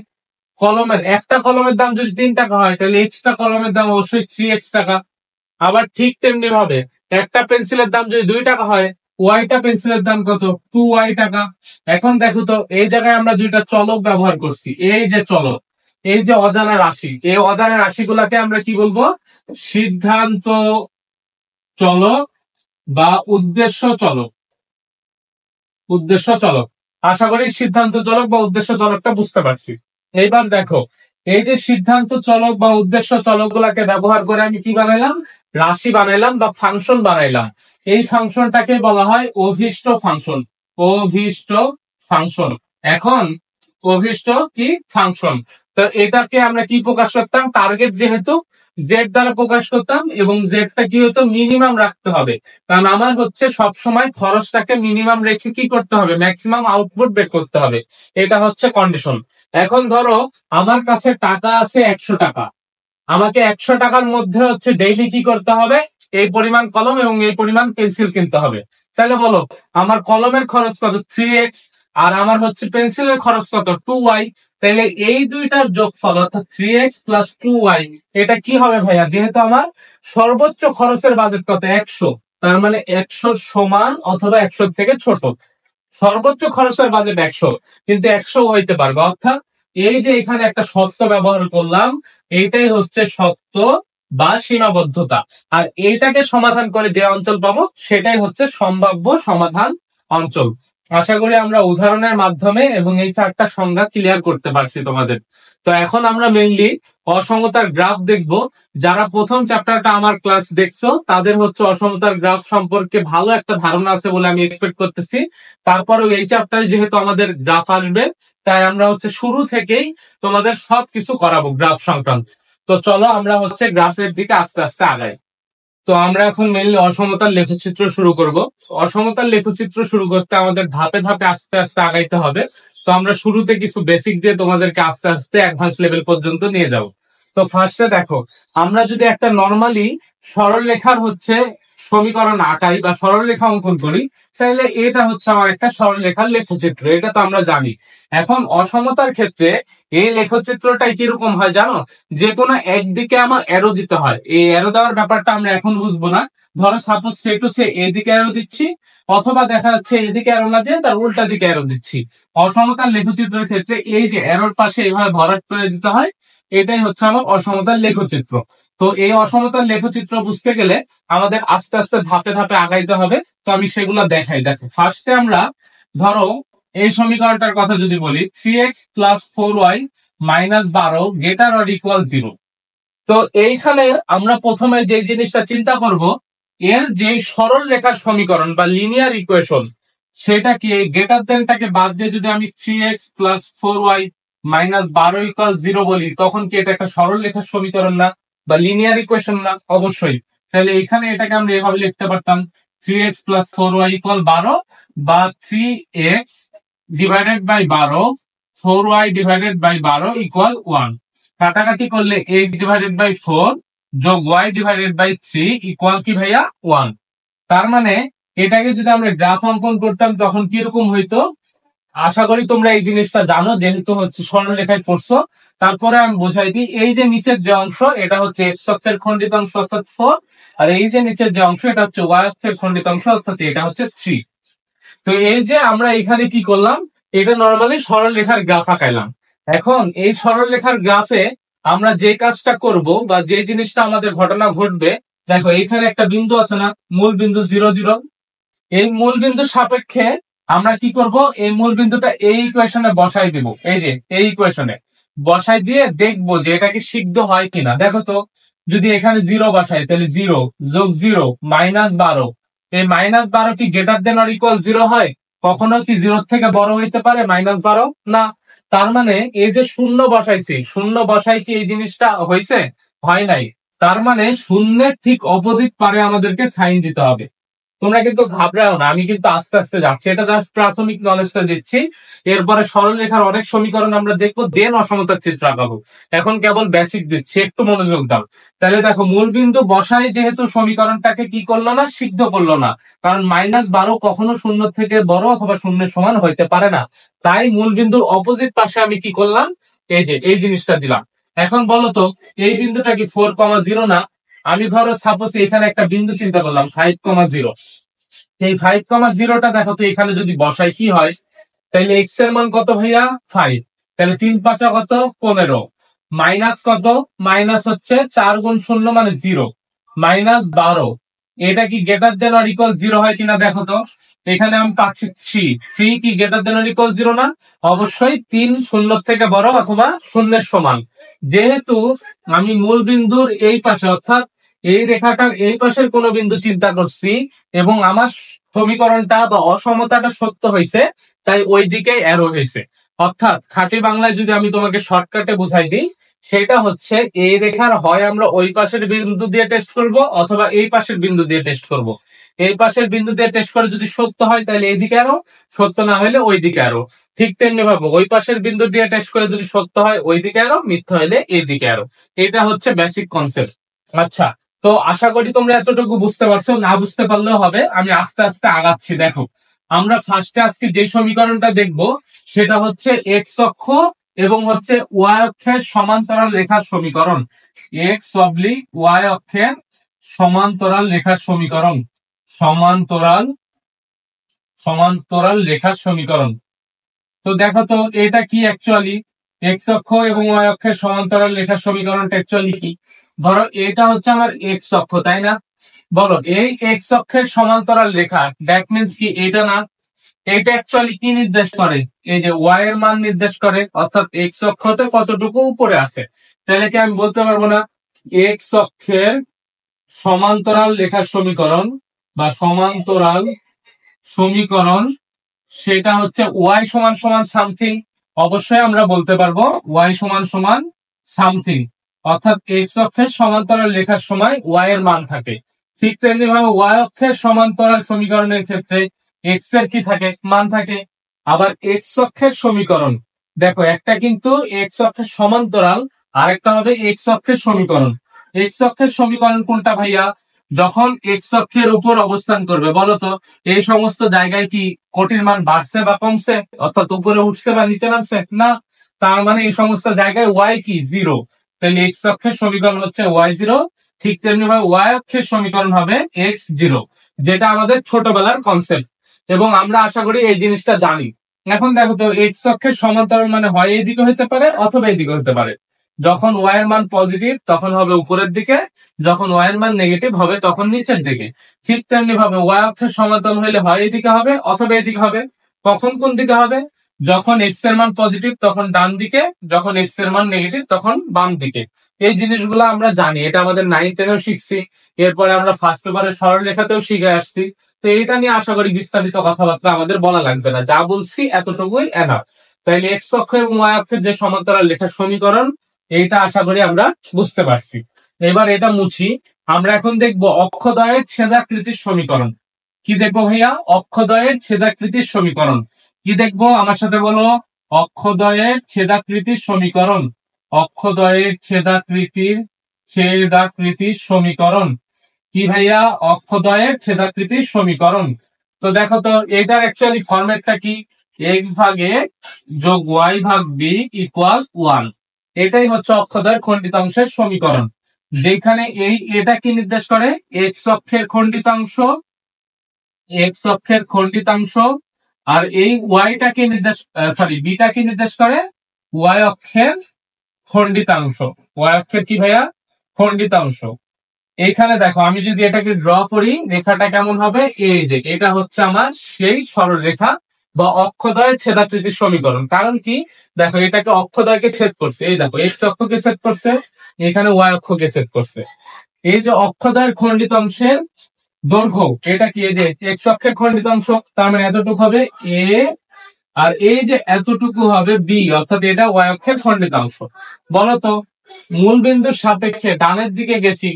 একটা কলমের দাম যদি 3 টাকা হয় তাহলে এক্সট্রা কলমের দাম অবশ্যই 3x টাকা। আবার ঠিক তেমনি ভাবে একটা পেন্সিলের দাম যদি 2 টাকা হয়, ওয়াইটা পেন্সিলের দাম কত, 2y টাকা। এখন দেখো তো এই জায়গায় আমরা দুইটা চলক ব্যবহার করছি, এই যে চলক, এই যে অজানা রাশি, এই অজানা রাশিগুলাকে আমরা কি বলবো, সিদ্ধান্ত চলক বা উদ্দেশ্য চলক। আশা করি সিদ্ধান্ত চলক বা উদ্দেশ্য চলকটা বুঝতে পারছি। এইবার দেখো, এই যে সিদ্ধান্ত চলক বা উদ্দেশ্য চলক গুলাকে ব্যবহার করে আমি কি বানাইলাম, রাশি বানাইলাম বা ফাংশন বানাইলাম। এই ফাংশনটাকে বলা হয় অভীষ্ট ফাংশন। এখন অভীষ্ট কি ফাংশন, তো এটাকে আমরা কি প্রকাশ করতাম, টার্গেট যেহেতু জেড দ্বারা প্রকাশ করতাম, এবং জেডটা কি হতো, মিনিমাম রাখতে হবে। কারণ আমার হচ্ছে সব সময় খরচটাকে মিনিমাম রেখে কি করতে হবে, ম্যাক্সিমাম আউটপুট বের করতে হবে। এটা হচ্ছে কন্ডিশন। এখন ধরো আমার কাছে টাকা আছে 100 টাকা, আমাকে 100 টাকার মধ্যে হচ্ছে ডেইলি কি করতে হবে, এই পরিমাণ কলম এবং এই পরিমাণ পেন্সিল কিনতে হবে। তাহলে বলো আমার কলমের খরচ কত, 3x, আর আমার হচ্ছে পেন্সিলের খরচ কত, 2y। তাহলে এই দুইটার যোগফল অর্থাৎ 3x প্লাস 2y, এটা কি হবে ভাইয়া, যেহেতু আমার সর্বোচ্চ খরচের বাজেট কত, 100, তার মানে 100 সমান অথবা 100 থেকে ছোট। সর্বোচ্চ খরচের বাজেট 100, কিন্তু 100 হইতে পারবে, অর্থাৎ এই যে এখানে একটা শর্ত ব্যবহার করলাম, এইটাই হচ্ছে সত্য বা সীমাবদ্ধতা। আর এইটাকে সমাধান করে যে অঞ্চল পাবো সেটাই হচ্ছে সম্ভাব্য সমাধান অঞ্চল। আশা করি আমরা উদাহরণের মাধ্যমে এবং এই 4টা সংজ্ঞা ক্লিয়ার করতে পারছি তোমাদের। তো এখন আমরা মেইনলি অসমতার গ্রাফ দেখব। যারা প্রথম চ্যাপ্টারটা আমার ক্লাস দেখছো তাদের হচ্ছে অসমতার গ্রাফ সম্পর্কে ভালো একটা ধারণা আছে বলে আমি এক্সপেক্ট করতেছি। তারপরেও এই চ্যাপ্টারে যেহেতু আমাদের গ্রাফ আসবে, তাই আমরা হচ্ছে শুরু থেকেই তোমাদের সবকিছু করাবো গ্রাফ সংক্রান্ত। তো চলো আমরা হচ্ছে গ্রাফের দিকে আস্তে আস্তে আগাই। তো আমরা এখন মেইনলি অসমতার লেখচিত্র শুরু করব। অসমতার লেখচিত্র শুরু করতে আমাদের ধাপে ধাপে আস্তে আস্তে আগাইতে হবে। তো আমরা শুরুতে কিছু বেসিক দিয়ে তোমাদেরকে আস্তে আস্তে অ্যাডভান্স লেভেল পর্যন্ত নিয়ে যাব। তো ফার্স্টে দেখো, আমরা যদি একটা নর্মালি সরল রেখার হচ্ছে সমীকরণ আঁকাই বা সরল রেখা অঙ্কন করি, তাহলে এটা হচ্ছে আমার একটা সরল রেখার লেখচিত্র, এটা তো আমরা জানি। এখন অসমতার ক্ষেত্রে এই লেখচিত্রটাই কিরকম হয় জানো, যে কোনো একদিকে আমার অ্যারো দিতে হয়। এই অ্যারো দেওয়ার ব্যাপারটা আমরা এখন বুঝবো না। ধরো সাপোজ সে টু সে এদিকে অ্যারো দিচ্ছি, অথবা দেখা যাচ্ছে এদিকে অ্যারো না দিয়ে তার উল্টা দিকে অ্যারো দিচ্ছি। অসমতার লেখচিত্রের ক্ষেত্রে এই যে অ্যারোর পাশে এইভাবে ভরাট করে দিতে হয়, এটাই হচ্ছে আমার অসমতার লেখচিত্র। তো এই অসমতার লেখচিত্র বুঝতে গেলে আমাদের আস্তে আস্তে ধাপে ধাপে আগাইতে হবে। তো আমি সেগুলো দেখাই। দেখো ফার্স্টে আমরা ধরো এই সমীকরণটার কথা যদি বলি, 3x plus 4y -12 greater or equal 0। তো এইখানে আমরা প্রথমে যে জিনিসটা চিন্তা করব, এর যে সরল রেখার সমীকরণ বা লিনিয়ার ইকুয়েশন, সেটাকে গ্রেটার দেনটাকে বাদ দিয়ে যদি আমি 3x + 4y - 12 = 0 বলি, তখন কি এটা একটা সরল রেখার সমীকরণ না বা লিনিয়ার ইকুয়েশন না? অবশ্যই। তাহলে এখানে এটাকে আমরা এভাবে লিখতে পারতাম 3x + 4y = 12 বা 3x divided by 12 4y divided by 12 = 1। কাটাকাটি করলে x ডিভাইডেড বাই 4 যোগ y ডিভাইডেড বাই 3 ইকুয়াল কি ভাইয়া 1। তার মানে এটাকে যদি আমরা গ্রাফ অঙ্কন করতাম তখন কিরকম হইতো? আশা করি তোমরা এই জিনিসটা জানো, যেহেতু হচ্ছে সরলরেখায় পড়ছো। তারপরে আমি বোঝাই দিই, এই যে নিচের যে অংশ এটা হচ্ছে এক্স অক্ষের খণ্ডিত অংশ অর্থাৎ 4, আর এই যে নিচের যে অংশ এটা হচ্ছে ওয়াই অক্ষের খণ্ডিত অংশ অর্থাৎ এটা হচ্ছে 3। তো এই যে আমরা এখানে কি করলাম, এটা নরমালি সরল রেখার গ্রাফ আঁকাইলাম। এখন এই সরল রেখার গ্রাফে আমরা যে কাজটা করব বা যে জিনিসটা আমাদের ঘটনা ঘটবে, দেখো এইখানে একটা বিন্দু আছে না, মূল বিন্দু 0 0। এই মূল বিন্দুর সাপেক্ষে আমরা কি করব, এই মূল বিন্দুটা এই ইকুয়েশনে বসাই দিব। এই যে এই ইকুয়েশনে বসাই দিয়ে দেখবো যে এটা কি সিদ্ধ হয় কিনা। দেখো তো, যদি এখানে 0 বসাই তাহলে 0 যোগ 0 -12, এই -12 কি গ্রেটার দেন অর ইকুয়াল 0 হয়? কখনো কি 0 থেকে বড় হইতে পারে -12? না। তার মানে এই যে শূন্য বসাইছি, শূন্য বসাই কি এই জিনিসটা হয়েছে? হয় নাই। তার মানে শূন্যের ঠিক অপোজিট পারে আমাদেরকে সাইন দিতে হবে। তোমরা কিন্তু ঘাবড়াও না, আমি কিন্তু আস্তে আস্তে যাচ্ছি, এটা জাস্ট প্রাথমিক নলেজটা দিচ্ছি। এরপরে সরল রেখার অনেক সমীকরণ আমরা দেখবো, দেন অসমতার চিত্র আঁকাবো। এখন কেবল বেসিক দিচ্ছি, একটু মনোযোগ দাও। তাহলে দেখো, মূলবিন্দু বসাই যেহেতু সমীকরণটাকে কি করলো না, সিদ্ধ করলো না, কারণ -12 কখনো শূন্য থেকে বড় অথবা শূন্যের সমান হইতে পারে না। তাই মূলবিন্দুর অপোজিট পাশে আমি কি করলাম, এই যে এই জিনিসটা দিলাম। এখন বলো তো, এই বিন্দুটা কি 4,0 না? আমি ধরো সাপোজ এখানে একটা বিন্দু চিন্তা করলাম 5,0। এই 5,0টা দেখো তো এখানে যদি বসাই কি হয়, তাহলে এক্স এর মান কত ভাইয়া? 5। তাহলে 3 5 কত? 15। মাইনাস কত? মাইনাস হচ্ছে 4 গুণ 0 মানে 0, -12। এটা কি গ্রেটার দেন অর ইকুয়াল 0 হয় কিনা দেখো তো। এখানে আমি পাচ্ছি 3 কি গ্রেটার দেন অর ইকুয়াল 0 না? অবশ্যই 3 শূন্যর থেকে বড় অথবা শূন্যের সমান। যেহেতু আমি মূল বিন্দুর এই পাশে অর্থাৎ এই রেখাটার এই পাশের কোন বিন্দু চিন্তা করছি এবং আমার সমীকরণটা বা অসমতাটা সত্য হয়েছে, তাই ওই দিকে অ্যারো হয়েছে। অর্থাৎ খাঁটি বাংলায় যদি আমি তোমাকে শর্টকাটে বুঝাই দিই, সেটা হচ্ছে এই রেখার হয় আমরা ওই পাশের বিন্দু দিয়ে টেস্ট করব অথবা এই পাশের বিন্দু দিয়ে টেস্ট করব। এই পাশের বিন্দু দিয়ে টেস্ট করে যদি সত্য হয় তাহলে এইদিকে অ্যারো, সত্য না হলে ওই দিকে অ্যারো। ঠিক তেমনি ভাবে ওই পাশের বিন্দু দিয়ে টেস্ট করে যদি সত্য হয় ওই দিকে অ্যারো, মিথ্যা হলে এই দিকে অ্যারো। এটা হচ্ছে বেসিক কনসেপ্ট। আচ্ছা, তো আশা করি তোমরা এতটুকু বুঝতে পারছো, না বুঝতে পারলেও হবে, আমি আস্তে আস্তে আগাচ্ছি। দেখো, আমরা ফার্স্টে আজকে যে সমীকরণটা দেখব সেটা হচ্ছে এক্স অক্ষ এবং হচ্ছে ওয়াই অক্ষের সমান্তরাল রেখার সমীকরণ। এক্স অবলিক ওয়াই অক্ষের সমান্তরাল রেখার সমীকরণ। সমান্তরাল সমান্তরাল রেখার সমীকরণ। তো দেখো তো এটা কি অ্যাকচুয়ালি, এক্স অক্ষ এবং ওয়াই অক্ষের সমান্তরাল রেখার সমীকরণটা অ্যাকচুয়ালি কি? ধরো এটা হচ্ছে আমার এক্স অক্ষ, তাই না? বলো, এই এক্স অক্ষের সমান্তরাল রেখা, দ্যাট মিন্স কি এটা না? এটা অ্যাকচুয়ালি কি নির্দেশ করে? এই যে ওয়াই এর মান নির্দেশ করে, অর্থাৎ এক্স অক্ষতে কতটুকু উপরে আছে। তাহলে কি আমি বলতে পারবো না এক্স অক্ষের সমান্তরাল রেখার সমীকরণ বা সমান্তরাল সমীকরণ সেটা হচ্ছে ওয়াই সমান সমান সামথিং? অবশ্যই আমরা বলতে পারবো ওয়াই সমান সমান সামথিং, অর্থাৎ এক্স অক্ষের সমান্তরাল রেখার সময় ওয়াই এর মান থাকে। ঠিক তেমনি ভাবে ওয়াই অক্ষের সমান্তরাল সমীকরণের ক্ষেত্রে এক্স এর কি থাকে? মান থাকে। আবার এক্স অক্ষের সমীকরণ, দেখো একটা কিন্তু এক্স অক্ষের সমান্তরাল, আরেকটা হবে এক্স অক্ষের সমীকরণ। এক্স অক্ষের সমীকরণ কোনটা ভাইয়া? যখন এক্স অক্ষের উপর অবস্থান করবে। বলতো, এই সমস্ত জায়গায় কি কোটির মান বাড়ছে বা কমছে, অর্থাৎ উপরে উঠছে বা নিচে নামছে? না। তার মানে এই সমস্ত জায়গায় ওয়াই কি? 0। তাহলে এক্স অক্ষের সমীকরণ হচ্ছে ওয়াই 0। ঠিক তেমনি ভাবে ওয়াই অক্ষের সমীকরণ হবে এক্স 0, যেটা আমাদের ছোটবেলার কনসেপ্ট এবং আমরা আশা করি এই জিনিসটা জানি। এখন দেখো তো, এক্স অক্ষের সমান্তরাল মানে হয় এইদিকে হতে পারে অথবা এইদিকে হতে পারে। যখন ওয়াই এর মান পজিটিভ তখন হবে উপরের দিকে, যখন ওয়াই এর মান নেগেটিভ হবে তখন নিচের দিকে। ঠিক তেমনি ভাবে ওয়াই অক্ষের সমান্তরাল হলে হয় এদিকে হবে অথবা এদিকে হবে। কখন কোন দিকে হবে? যখন এক্স এর মান পজিটিভ তখন ডান দিকে, যখন এক্স এর মান নেগেটিভ তখন বাম দিকে। এই জিনিসগুলো আমরা জানি, এটা আমাদের 9-10-এও শিখছি, এরপরে আমরা ফার্স্ট পেপারে সরলরেখাতেও শিখে আসছি। তো এটা নিয়ে আশা করি বিস্তারিত কথাবার্তা আমাদের বলা লাগবে না, যা বলছি এতটুকুই এনাফ। তাইলে এক্স অক্ষ এবং ওয়াই অক্ষের যে সমান্তরাল রেখার সমীকরণ, এইটা আশা করি আমরা বুঝতে পারছি। এবার এটা মুছি। আমরা এখন দেখবো অক্ষদ্বয়ের ছেদাকৃতির সমীকরণ। কি দেখবো ভাইয়া? অক্ষদ্বয়ের ছেদাকৃতির সমীকরণ। কি দেখবো আমার সাথে বলো? অক্ষদ্বয়ের ছেদাকৃতির সমীকরণ। অক্ষদ্বয়ের ছেদাকৃতির সমীকরণ কি ভাইয়া? অক্ষদ্বয়ের ছেদাকৃতির সমীকরণ। তো দেখো তো এটার অ্যাকচুয়ালি ফরম্যাটটা কি? এক্স ভাগ এ যোগ ওয়াই ভাগ বি ইকুয়াল 1। এটাই হচ্ছে অক্ষদ্বয়ের খণ্ডিতাংশের সমীকরণ, যেখানে এটা কি নির্দেশ করে? এক্স অক্ষের খণ্ডিতাংশ, আর এই ওয়াইটাকে নির্দেশ, বিটাকে নির্দেশ করে ওয়াই অক্ষের খণ্ডিতাংশ। ওয়াই অক্ষের কি ভাইয়া? খণ্ডিতাংশ। এইখানে দেখো আমি যদি এটাকে ড্র করি, রেখাটা কেমন হবে? এই যে এটা হচ্ছে আমার সেই সরলরেখা বা অক্ষদ্বয়ের ছেদাকৃতির সমীকরণ। কারণ কি? দেখো এটাকে অক্ষদ্বয়কে ছেদ করছে, এই দেখো এক্স অক্ষকে ছেদ করছে, এখানে ওয়াই অক্ষকে ছেদ করছে। এই যে অক্ষদ্বয়ের খণ্ডিতাংশের দৈর্ঘ্য, এটা কি? এই যে এক্স অক্ষের খণ্ডিতাংশ, তার মানে এতটুকু হবে এ, আর এই যে এতটুকু হবে বি, অর্থাৎ এটা ওয়াই অক্ষের খণ্ডিতাংশ। বলতো মূল বিন্দুর সাপেক্ষে ডানের দিকে গেছি,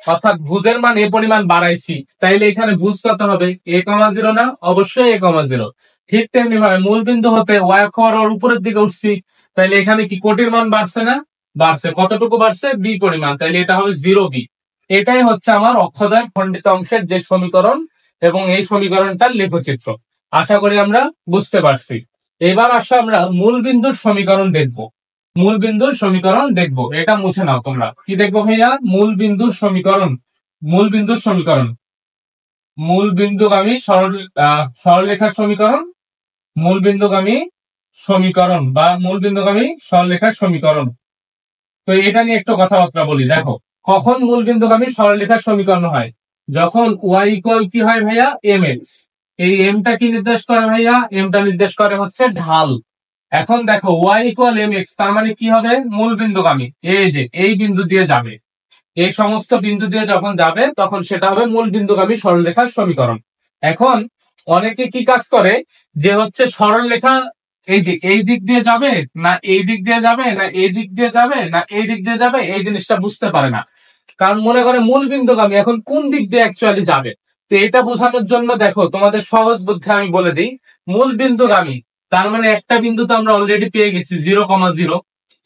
অর্থাৎ ভুজের মান এ পরিমাণ বাড়াইছি, তাইলে এখানে ভুজ কত হবে? a,0 না? অবশ্যই a,0। ঠিক তেমনি ভাবে মূল বিন্দু হতে ওয়াই অক্ষ আর উপরের দিকে উঠছি, তাইলে এখানে কি কোটির মান বাড়ছে না? বাড়ছে। কতটুকু বাড়ছে? বি পরিমাণ, তাইলে এটা হবে 0b। এটাই হচ্ছে আমার অক্ষদ্বয়ের খণ্ডিতাংশের যে সমীকরণ এবং এই সমীকরণটার লেখচিত্র। আশা করি আমরা বুঝতে পারছি। এবার আসো আমরা মূল বিন্দুর সমীকরণ দেখবো। মূল বিন্দুর সমীকরণ দেখবো, এটা মুছে নাও তোমরা। কি দেখবো ভাইয়া? মূল বিন্দুর সমীকরণ। মূল বিন্দুগামী সরলরেখার সমীকরণ। মূল বিন্দুগামী সমীকরণ বা মূল বিন্দুগামী সরলরেখার সমীকরণ। তো এটা নিয়ে একটু কথাবার্তা বলি। দেখো কখন মূল বিন্দুগামী সরলরেখার সমীকরণ হয়? যখন ওয়াই ইকুয়াল কি হয় ভাইয়া? M X. এই এমটা কি নির্দেশ করে ভাইয়া? এমটা নির্দেশ করে হচ্ছে ঢাল। এখন দেখো ওয়াই ইকুয়াল এম এক্স, তার মানে কি হবে? মূল বিন্দুগামী। এই যে এই বিন্দু দিয়ে যাবে, এই সমস্ত বিন্দু দিয়ে যখন যাবে তখন সেটা হবে মূল বিন্দুগামী সরলরেখার সমীকরণ। এখন অনেকে কি কাজ করে, যে হচ্ছে সরলরেখা এই যে এই দিক দিয়ে যাবে না এই দিক দিয়ে যাবে না এই দিক দিয়ে যাবে না এই দিক দিয়ে যাবে, এই জিনিসটা বুঝতে পারে না। কারণ মনে করে মূল বিন্দুগামী, এখন কোন দিক দিয়ে অ্যাকচুয়ালি যাবে? তো এটা বোঝানোর জন্য দেখো তোমাদের সহজ বুদ্ধি আমি বলে দিই। মূল বিন্দুগামী, তার মানে একটা বিন্দু তো আমরা অলরেডি পেয়ে গেছি 0,0।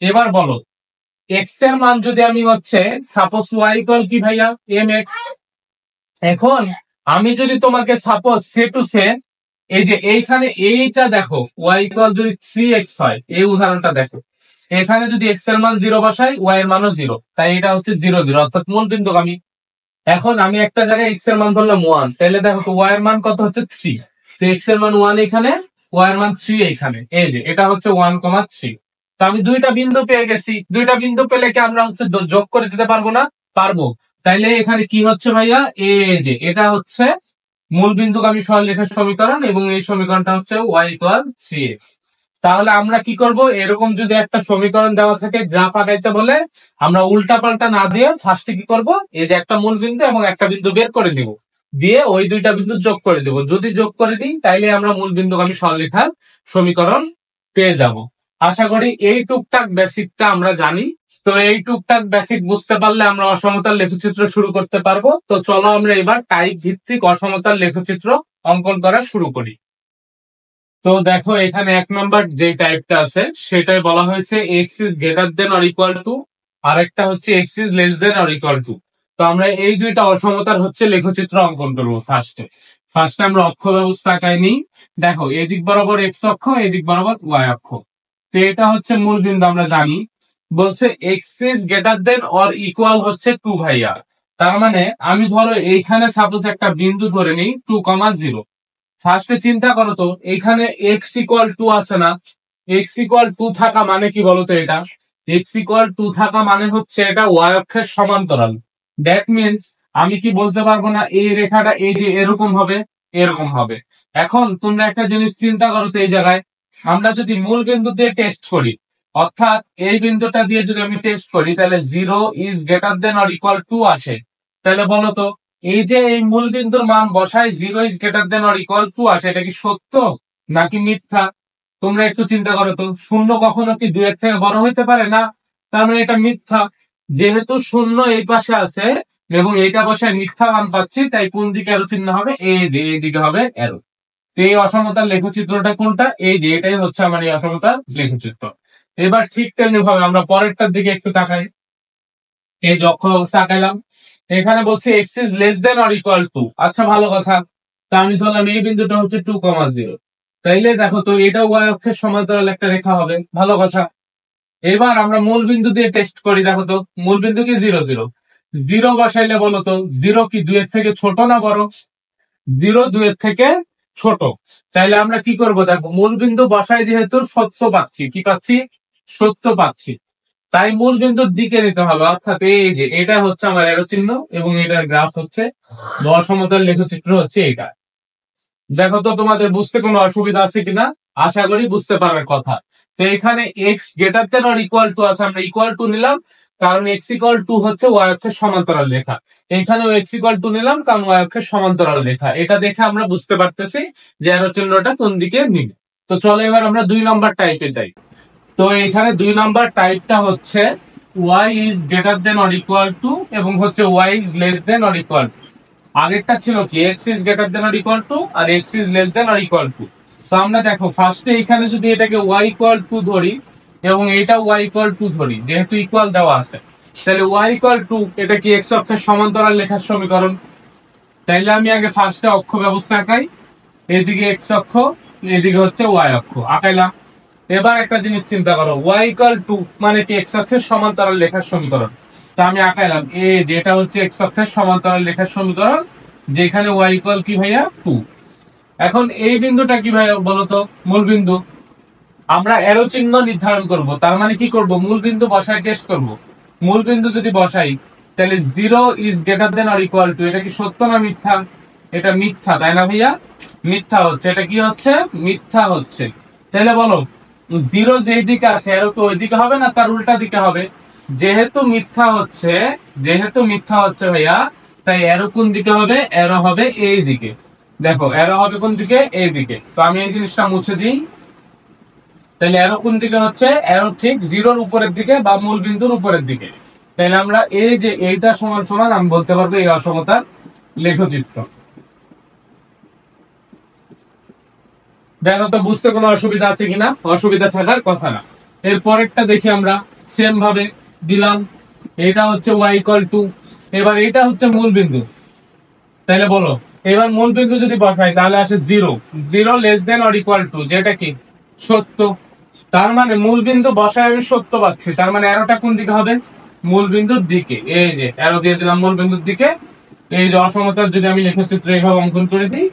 এবার বলো এক্স এর মান যদি আমি হচ্ছে সাপোজ ওয়াই ইকুয়াল কি ভাইয়া? M X. এখন আমি যদি তোমাকে সাপোজ সে টু সে এই যে এইখানে এইটা দেখো ওয়াই ইকুয়াল যদি 3x হয়, এই উদাহরণটা দেখো, এখানে যদি এক্স এর মান 0 বসাই ওয়াই এর মানও 0, তাই এটা হচ্ছে 0,0, অর্থাৎ মূল বিন্দুগামী। এখন আমি একটা জায়গায় এক্স এর মান ধরলাম 1, তাহলে দেখো তো ওয়াই এর মান কত হচ্ছে? 3। তো এক্স এর মান 1 এখানে, ওয়াই এর মান 3 এখানে, এই যে এটা হচ্ছে 1,3। তো আমি দুইটা বিন্দু পেয়ে গেছি। দুইটা বিন্দু পেলে কি আমরা হচ্ছে যোগ করে দিতে পারবো না? পারবো। তাইলে এখানে কি হচ্ছে ভাইয়া? এই যে এটা হচ্ছে মূল বিন্দুগামী সরলরেখার সমীকরণ এবং এই সমীকরণটা হচ্ছে ওয়াই ইকুয়াল 3x। তাহলে আমরা কি করব? এরকম যদি একটা সমীকরণ দেওয়া থাকে, গ্রাফ আঁকাইতে বলে, আমরা উল্টা পাল্টা না দিয়ে ফার্স্টে কি করব? এই যে একটা মূল বিন্দু এবং একটা বিন্দু বের করে নিব, দিয়ে ওই দুইটা বিন্দু যোগ করে দেব। যদি যোগ করে দিই তাইলে আমরা মূল বিন্দুগামী সরলরেখার সমীকরণ পেয়ে যাব। আশা করি এই টুকটাক বেসিকটা আমরা জানি। তো এই টুকটাক বেসিক বুঝতে পারলে আমরা অসমতার লেখচিত্র শুরু করতে পারবো। তো চলো আমরা এবার টাইপ ভিত্তিক অসমতার লেখচিত্র অঙ্কন করা শুরু করি। তো দেখো এখানে 1 নাম্বার যে টাইপটা আছে সেটাই বলা হয়েছে X is greater than or equal to, আর একটা হচ্ছে X is less than or equal to. তো আমরা এই দুইটা অসমতার হচ্ছে লেখচিত্র অঙ্কন করবো। ফার্স্টে আমরা অক্ষ ব্যবস্থা আঁকায় নিই। দেখো এদিক বরাবর এক্স অক্ষ, এদিক বরাবর ওয়াই অক্ষ। তো এটা হচ্ছে মূল বিন্দু, আমরা জানি। বলছে x is greater than or equal হচ্ছে 2 ভাইয়া। তার মানে আমি ধরো এইখানে সাপোজ একটা বিন্দু ধরে নিই 2,0। ফার্স্টে চিন্তা করো তো, এখানে এক্স ইকুয়াল 2 আছে না? এক্স ইকুয়াল 2 থাকা মানে কি বলতো? এটা এক্স ইকুয়াল 2 থাকা মানে হচ্ছে এটা ওয়াই অক্ষের সমান্তরাল। দ্যাট মিনস আমি কি বলতে পারবো না এই রেখাটা এই যে এরকম হবে, এরকম হবে। এখন তোমরা একটা জিনিস চিন্তা করো তো, এই জায়গায় আমরা যদি মূল বিন্দু দিয়ে টেস্ট করি, অর্থাৎ এই বিন্দুটা দিয়ে যদি আমি টেস্ট করি, তাহলে 0 is greater than or equal two আসে, তাহলে বলো তো এই যে এই মূল বিন্দুর মান বসায় 0 is greater than or equal two আসে, এটা কি সত্য নাকি মিথ্যা? তোমরা একটু চিন্তা করো তো, শূন্য কখনো কি 2 এর থেকে বড় হইতে পারে না? তার মানে এটা মিথ্যা। যেহেতু শূন্য এই পাশে আছে এবং এইটা বসায় মিথ্যা মান পাচ্ছি, তাই কোন দিকে অ্যারো চিহ্ন হবে? এই যে এই দিকে হবে অ্যারো। তো এই অসমতার লেখচিত্রটা কোনটা? এই যে এটাই হচ্ছে আমার এই অসমতার লেখচিত্র। এবার ঠিক তেমনি ভাবে আমরা পরেরটার দিকে একটু তাকাই। এই যে অক্ষ অবস্থা আঁকাইলাম, এখানে বলছি x is less than or equal two. আচ্ছা ভালো কথা, তা আমি ধরলাম এই বিন্দুটা হচ্ছে 2,0। তাইলে দেখো তো এটা ওয়াই অক্ষের সমান্তরাল একটা রেখা হবে, ভালো কথা। এবার আমরা মূল বিন্দু দিয়ে টেস্ট করি, দেখো তো মূল বিন্দু কি 0 0। 0 বসাইলে বলো তো 0 কি 2 এর থেকে ছোট না বড়? 0 2 এর থেকে ছোট। তাইলে আমরা কি করব, দেখো মূল বিন্দু বসাই যেহেতু সত্য পাচ্ছি, কি পাচ্ছি? সত্য পাচ্ছি। তাই মূল বিন্দুর দিকে নিতে হবে, অর্থাৎ এই যে এটা হচ্ছে আমার এরো চিহ্ন এবং এটার গ্রাফ হচ্ছে অসমতার লেখচিত্র হচ্ছে এটা। দেখো তো তোমাদের বুঝতে কোনো অসুবিধা আছে কিনা? আশা করি বুঝতে পারার কথা। তো এখানে x greater than or equal two আছে, আমরা ইকুয়াল টু নিলাম কারণ এক্স ইকুয়াল টু হচ্ছে ওয়াই অক্ষের সমান্তরাল লেখা। এখানেও এক্স ইকুয়াল টু নিলাম কারণ ওয়াই অক্ষের সমান্তরাল লেখা। এটা দেখে আমরা বুঝতে পারতেছি যে এরো চিহ্নটা কোন দিকে নিবে। তো চলো এবার আমরা 2 নম্বর টাইপে যাই। তো এখানে 2 নম্বর টাইপটা হচ্ছে Y is greater than or equal to এবং হচ্ছে Y is less than or equal to. আগেরটা ছিল কি X is greater than or equal to আর X is less than or equal to. তো আমরা দেখো ফার্স্টে এখানে যদি এটাকে ওয়াই ইকুয়াল টু ধরি এবং এটা ওয়াই ইকুয়াল টু ধরি, যেহেতু ইকুয়াল দেওয়া আছে, তাহলে ওয়াই ইকুয়াল টু এটা কি এক্স অক্ষের সমান্তরাল লেখার সমীকরণ। তাইলে আমি আগে ফার্স্টে অক্ষ ব্যবস্থা আঁকাই, এদিকে এক্স অক্ষ, এদিকে হচ্ছে ওয়াই অক্ষ আঁকাইলাম। এবার একটা জিনিস চিন্তা করো, ওয়াই ইকুয়াল টু মানে কি এক্স অক্ষের সমান্তরাল লেখার সমীকরণ। তা আমি আঁকাইলাম এই যেটা হচ্ছে এক্স অক্ষের সমান্তরাল লেখার সমীকরণ, যেখানে ওয়াই ইকুয়াল কি ভাইয়া 2। এখন এই বিন্দুটা কি ভাইয়া বলতো? মূল বিন্দু। আমরা এরো চিহ্ন নির্ধারণ করব, তার মানে কি করব? মূল বিন্দু বসায় টেস্ট করব। মূল বিন্দু যদি বসাই তাহলে 0 is greater than or equal two, এটা কি সত্য না মিথ্যা? এটা মিথ্যা, তাই না ভাইয়া? মিথ্যা হচ্ছে, এটা কি হচ্ছে? মিথ্যা হচ্ছে। তাহলে বলো 0 যেই দিকে আছে এরো তো ওই দিকে হবে না, তার উল্টা দিকে হবে। যেহেতু মিথ্যা হচ্ছে, যেহেতু মিথ্যা হচ্ছে ভাইয়া, তাই এরো কোন দিকে হবে? এরো হবে এই দিকে। দেখো এরো হবে কোন দিকে? এই দিকে। তো আমি এই জিনিসটা মুছে দিই। তাহলে এরো কোন দিকে হচ্ছে? এরো ঠিক 0-র উপরের দিকে বা মূল বিন্দুর উপরের দিকে। তাহলে আমরা এই যে এইটা সমান সমান আমি বলতে পারবো এই অসমতার লেখচিত্র। দেখো তো বুঝতে কোনো অসুবিধা আছে কিনা? অসুবিধা থাকার কথা না। এরপরেরটা দেখি আমরা, সেম ভাবে দিলাম, এটা হচ্ছে ওয়াই ইকুয়াল টু। এবার এটা হচ্ছে মূল বিন্দু, তাহলে বলো এবার মূল বিন্দু যদি বসাই তাহলে আসে 0। 0 less than or equal two, যেটা কি সত্য। তার মানে মূল বিন্দু বসায় আমি সত্য পাচ্ছি, তার মানে এরোটা কোন দিকে হবে? মূল বিন্দুর দিকে। এই যে এরো দিয়ে দিলাম মূল বিন্দুর দিকে। এই যে অসমতার যদি আমি লেখচিত্র এইভাবে অঙ্কন করে দিই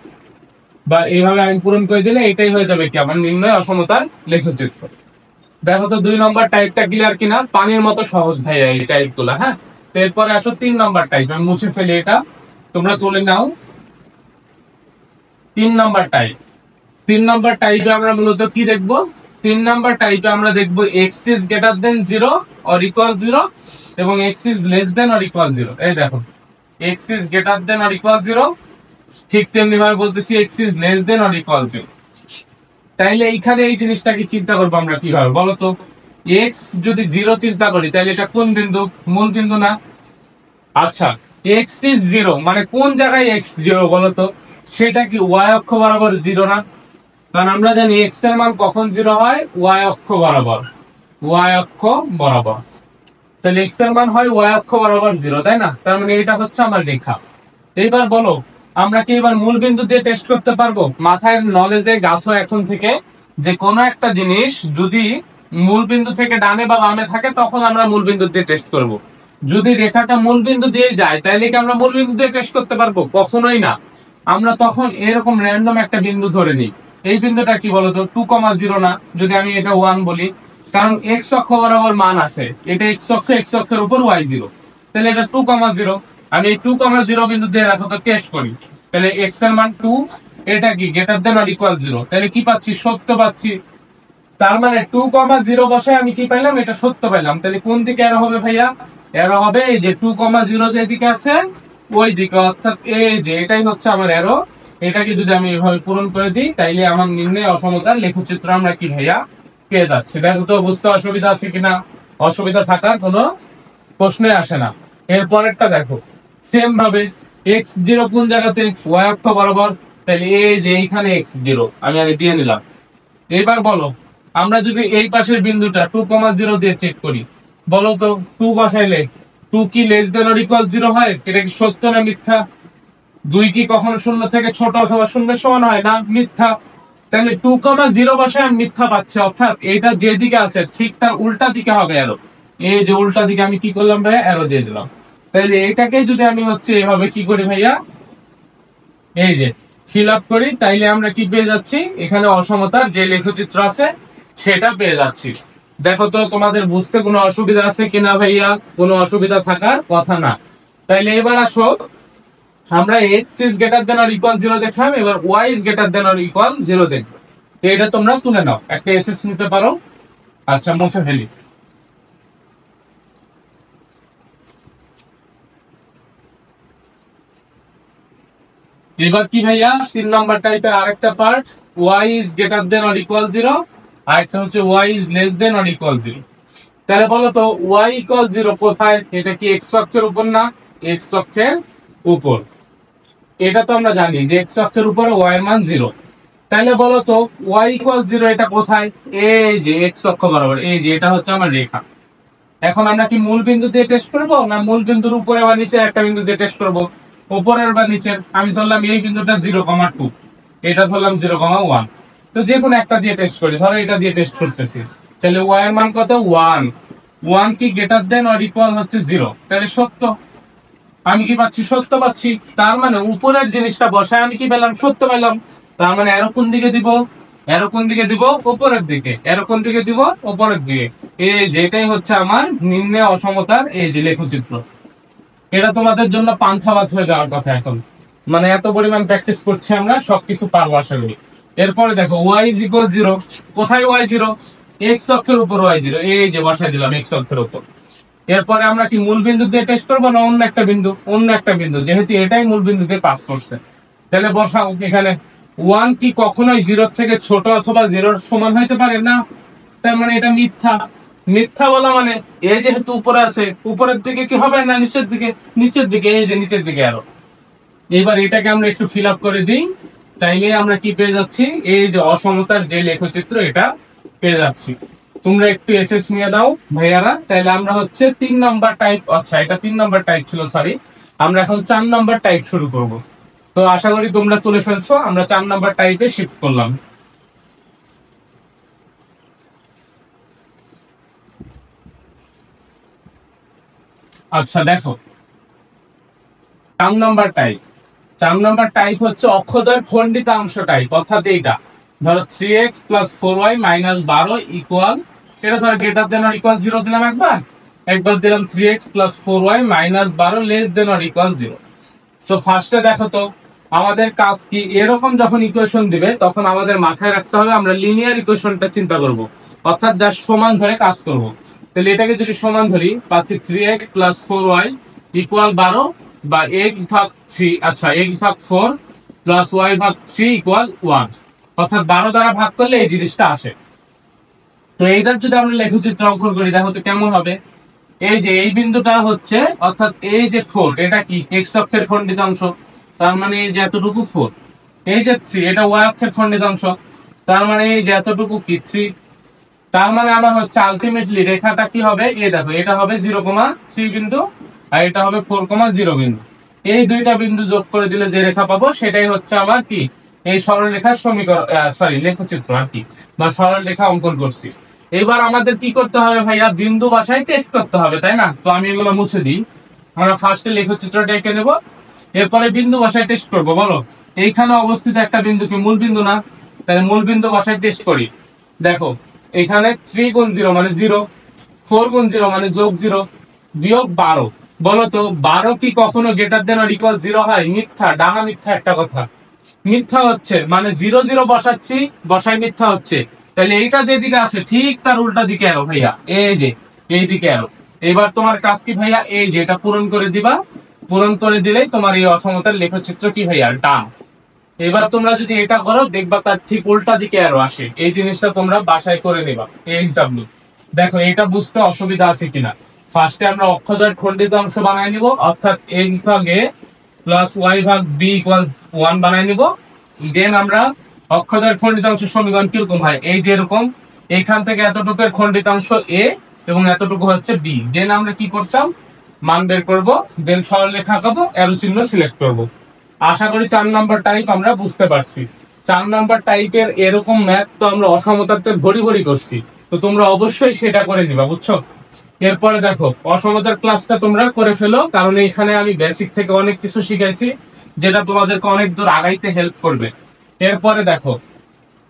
বা এইভাবে আমি পূরণ করে দিলে এটাই হয়ে যাবে কি আমার নির্ণয় অসমতার লেখচিত্র। দেখো তো 2 নম্বর টাইপটা ক্লিয়ার কিনা? পানির মতো সহজ ভাইয়া এই টাইপ গুলা। হ্যাঁ, তো এরপরে আসো 3 নম্বর টাইপ, আমি মুছে ফেলি এটা, তোমরা তুলে নাও। 3 নম্বর টাইপ। 3 নম্বর টাইপে আমরা মূলত কি দেখবো? 3 নম্বর টাইপে আমরা দেখবো x is greater then 0 or equal 0 এবং x is less than or equal 0। এই দেখো x is greater than or equal 0, ঠিক তেমনি ভাবে বলতেছি x is less than or equal 0। তাইলে এইখানে এই জিনিসটাকে চিন্তা করবো আমরা কিভাবে বলতো? এক্স যদি 0 চিন্তা করি তাহলে এটা কোন বিন্দু? মূল বিন্দু না? আচ্ছা, এক্স ইজ 0 মানে কোন জায়গায় এক্স 0 বলতো? সেটা কি ওয়াই অক্ষ বরাবর 0 না? কারণ আমরা জানি এক্স এর মান কখন 0 হয়? ওয়াই অক্ষ বরাবর। ওয়াই অক্ষ বরাবর। তাহলে এক্স এর মান হয় ওয়াই অক্ষ বরাবর 0, তাই না? তার মানে এটা হচ্ছে আমার রেখা। এইবার বলো আমরা কি এবার মূল বিন্দু দিয়ে টেস্ট করতে পারবো? মাথায় নলেজে গাঁথো এখন থেকে, যে কোনো একটা জিনিস যদি মূল বিন্দু থেকে ডানে বা বামে থাকে তখন আমরা মূল বিন্দু দিয়ে টেস্ট করব। যদি রেখাটা মূল বিন্দু দিয়ে যায় তাহলে কি আমরা মূল বিন্দু দিয়ে টেস্ট করতে পারবো? কখনোই না। আমরা তখন এরকম র্যান্ডম একটা বিন্দু ধরে নিই। এই বিন্দুটা কি বলতো? 2,0 না? যদি আমি এটা 1 বলি, কারণ এক্স অক্ষ বরাবর মান আছে, এটা এক্স অক্ষ, এক্স অক্ষের উপর ওয়াই 0, তাহলে এটা 2,0। আমি এই 2,0 বিন্দু দিয়ে রাখো তো টেস্ট করি, তাহলে এক্স এর মান 2, এটা কি গ্রেটার দেন অর ইকুয়াল 0, তাহলে কি পাচ্ছি? সত্য পাচ্ছি। তার মানে 2,0 বসায় আমি কি পাইলাম, এটা সত্য পাইলাম। তাহলে কোন দিকে এরো হবে ভাইয়া? এরো হবে এই যে 2,0 যেদিকে আছে ওই দিকে, অর্থাৎ এই যে এটাই হচ্ছে আমার এরো। এটাকে যদি আমি এভাবে পূরণ করে দিই তাইলে আমার নির্ণয় অসমতার লেখচিত্র আমরা কি ভাইয়া পেয়ে যাচ্ছি। দেখো তো বুঝতে অসুবিধা আছে কিনা? অসুবিধা থাকার কোনো প্রশ্নই আসে না। এরপরেরটা দেখো, সেম ভাবে x0 কোন জায়গাতে? y অক্ষ বরাবর। তাহলে এই যে এইখানে x0 আমি আগে দিয়ে নিলাম। এবার বলো, আমরা যদি এই পাশের বিন্দুটা 2,0 দিয়ে চেক করি, বলো তো 2 বসাইলে 2 কি লেস দেন অর ইকুয়াল 0 হয়? এটা কি সত্য না মিথ্যা? 2 কি কখনো 0 থেকে ছোট অথবা 0 সমান হয় না? মিথ্যা। তাহলে 2,0 বসায় আমি মিথ্যা পাচ্ছি, অর্থাৎ এটা যেদিকে আছে ঠিক তার উল্টা দিকে হবে অ্যারো। এই যে উল্টা দিকে আমি কি করলাম ভাইয়া? অ্যারো দিয়ে দিলাম। তাহলে এটাকে যদি আমি হচ্ছে এভাবে কি করি ভাইয়া, এই যে ফিল আপ করি, তাইলে আমরা কি পেয়ে যাচ্ছি? এখানে অসমতার যে লেখচিত্র আছে সেটা পেয়ে যাচ্ছি। দেখো তো তোমাদের বুঝতে কোনো অসুবিধা আছে কিনা ভাইয়া? কোনো অসুবিধা থাকার কথা না। তাইলে এবার আসো, আমরা x is greater than or equal 0 দেখলাম, এবার y is greater than or equal 0 দেখবো। তো এটা তোমরা তুলে নাও, একটা এসএস নিতে পারো। আচ্ছা, মুছে ফেলি। এবার কি ভাইয়া, 3 নাম্বার টাইপের আরেকটা part, y is greater than or equal 0, আর একটা হচ্ছে y is less than or equal 0। তাহলে বলো তো y equal 0 কোথায়? এটা কি x অক্ষের উপর না? x অক্ষের উপর। এটা তো আমরা জানি যে x অক্ষের উপরে y এর মান 0। তাহলে বলো তো y equal 0 এটা কোথায়? এই যে x অক্ষ বরাবর, এই যে এটা হচ্ছে আমার রেখা। এখন আমরা কি মূল বিন্দু দিয়ে টেস্ট করবো, না মূল বিন্দুর উপরে বা নিচে একটা বিন্দু দিয়ে টেস্ট করবো? উপরের বা নিচের? আমি ধরলাম এই বিন্দুটা 0,2, এটা ধরলাম 0,1। তো যে কোনো একটা দিয়ে টেস্ট করি, ধরো এটা দিয়ে টেস্ট করতেছি। তাহলে y এর মান কত? 1। 1 কি গ্রেটার দেন অর ইকুয়াল হচ্ছে 0, তাহলে সত্য। আমি কি পাচ্ছি? সত্য পাচ্ছি। তার মানে উপরের জিনিসটা বসায় আমি কি পেলাম? সত্য পেলাম। তার মানে এরো কোন দিকে দিব? এরো কোন দিকে দিব? উপরের দিকে। এরো কোন দিকে দিব? উপরের দিকে। এই যেটাই হচ্ছে আমার নির্ণয় অসমতার এই যে লেখচিত্র। এটা তোমাদের জন্য পান্থাবাদ হয়ে যাওয়ার কথা এখন। মানে এত পরিমাণ প্র্যাকটিস করছি আমরা, সবকিছু পারবো আশা করি। এরপরে দেখো y is equal 0, কোথায় y 0? x অক্ষের উপর y 0, এই যে বসাই দিলাম x অক্ষের উপর। এরপরে আমরা কি মূল বিন্দু দিয়ে টেস্ট করবো, না অন্য একটা বিন্দু? অন্য একটা বিন্দু, যেহেতু এটাই মূল বিন্দুতে পাস করছে। তাহলে বসাও এখানে, 1 কি কখনোই 0 থেকে ছোট অথবা 0 সমান হইতে পারে না? তার মানে এটা মিথ্যা। মিথ্যা বলা মানে এ যেহেতু উপরে আছে, উপরের দিকে কি হবে না নিচের দিকে? নিচের দিকে, এই যে নিচের দিকে আরো। এবার এটাকে আমরা একটু ফিল আপ করে দিই, তাইলে আমরা কি পেয়ে যাচ্ছি? এই যে অসমতার যে লেখচিত্র এটা পেয়ে যাচ্ছি। তোমরা একটু এসএস নিয়ে দাও ভাইয়ারা। তাহলে আমরা হচ্ছে 3 নাম্বার টাইপ, আচ্ছা এটা 3 নাম্বার টাইপ ছিল, সরি। আমরা এখন 4 নাম্বার টাইপ শুরু করব। তো আশা করি তোমরা তুলে ফেলছো। আমরা 4 নাম্বার টাইপে শিফট করলাম। আচ্ছা দেখো, 4 নাম্বার টাইপ। 4 নাম্বার টাইপ হচ্ছে অক্ষদ্বয় খণ্ডিতাংশ টাইপ, অর্থাৎ এইটা ধরো 3x plus 4y minus 12 equal, এটা ধরো গ্রেটার দেন অর ইকুয়াল 0 দিলাম একবার, একবার দিলাম 3x plus 4y minus 12 less than or equal 0। তো ফার্স্টে দেখো তো আমাদের কাজ কি, এরকম যখন ইকুয়েশন দিবে তখন আমাদের মাথায় রাখতে হবে আমরা লিনিয়ার ইকুয়েশনটা চিন্তা করব, অর্থাৎ যার সমান ধরে কাজ করব। তাহলে এটাকে যদি সমান ধরি, পাচ্ছি 3x প্লাস 4y ইকুয়াল 12, বা x ভাগ 3, আচ্ছা x ভাগ 4 প্লাস y ভাগ 3 ইকুয়াল 1, অর্থাৎ 12 দ্বারা ভাগ করলে এই জিনিসটা আসে। তো এইটার যদি আমরা লেখচিত্র অঙ্কন করি, দেখো তো কেমন হবে। এই যে এই বিন্দুটা হচ্ছে, অর্থাৎ এই যে 4 এটা কি x অক্ষের খণ্ডিতাংশ, তার মানে এই যে এতটুকু 4। এই যে 3 এটা y অক্ষের খণ্ডিতাংশ, তার মানে এই যে এতটুকু কি 3। তার মানে আমার হচ্ছে আলটিমেটলি রেখাটা কি হবে, এই দেখো এটা হবে 0,3 বিন্দু, আর এটা হবে 4,0 বিন্দু। এই দুইটা বিন্দু যোগ করে দিলে যে রেখা পাবো সেটাই হচ্ছে আমার কি এই সরলরেখার সমীকরণ, সরি লেখচিত্র আর কি, বা সরলরেখা অঙ্কন করছি। এবার আমাদের কি করতে হবে ভাইয়া, বিন্দু বাসায় টেস্ট করতে হবে, তাই না? তো আমি এগুলো মুছে দিই। আমরা ফার্স্টে লেখচিত্রটা এঁকে নেব, এরপরে বিন্দু বাসায় টেস্ট করব। বলো এইখানে অবস্থিত একটা বিন্দু কি মূল বিন্দু না? তাহলে মূল বিন্দু বাসায় টেস্ট করি। দেখো এখানে 3 গুণ 0 মানে 0, 4 গুণ 0 মানে যোগ 0, বিয়োগ 12। বলো তো 12 কি কখনো গ্রেটার দেন অর ইকুয়াল 0 হয়? মিথ্যা, ডাঙা মিথ্যা একটা কথা। মিথ্যা হচ্ছে মানে 0 0 বসাচ্ছি, বসাই মিথ্যা হচ্ছে। তাহলে এইটা যেদিকে আছে ঠিক তার উল্টা দিকে আরো ভাইয়া, এই যে এইদিকে আরো। এবার তোমার কাজ কি ভাইয়া, এই যে এটা পূরণ করে দিবা। পূরণ করে দিলেই তোমার এই অসমতার লেখচিত্র কি ভাইয়া, ডান। এবার তোমরা যদি এটা করো দেখবা তার ঠিক উল্টা দিকে আরো আসে। এই জিনিসটা তোমরা বাসায় করে নিবা। এইচডব্লিউ দেখো এটা বুঝতে অসুবিধা আছে কিনা। ফার্স্টে আমরা অক্ষদ্বয়ের খণ্ডিত অংশ বানাই নিব, অর্থাৎ এক্স ভাগ এ প্লাস ওয়াই ভাগ বি ইকুয়াল 1 বানাই নিব। দেন আমরা অক্ষদ্বয়ের খণ্ডিতাংশ সমীকরণ কিরকম হয়, এই যে এরকম, এখান থেকে এতটুকুর খণ্ডিতাংশ এ এবং এতটুকু হচ্ছে বি। দেন আমরা কি করতাম, মান বের করবো, দেন সরলরেখা আঁকাবো, অ্যারো চিহ্ন সিলেক্ট করব। আশা করি 4 নাম্বার টাইপ আমরা বুঝতে পারছি। 4 নাম্বার টাইপের এরকম ম্যাথ তো আমরা অসমতাতে ভরি ভরি করছি, তো তোমরা অবশ্যই সেটা করে নিবা, বুঝছো। এরপরে দেখো অসমতার ক্লাসটা তোমরা করে ফেলো, কারণ এখানে আমি বেসিক থেকে অনেক কিছু শিখাইছি যেটা তোমাদেরকে অনেক দূর আগাইতে হেল্প করবে। এরপরে দেখো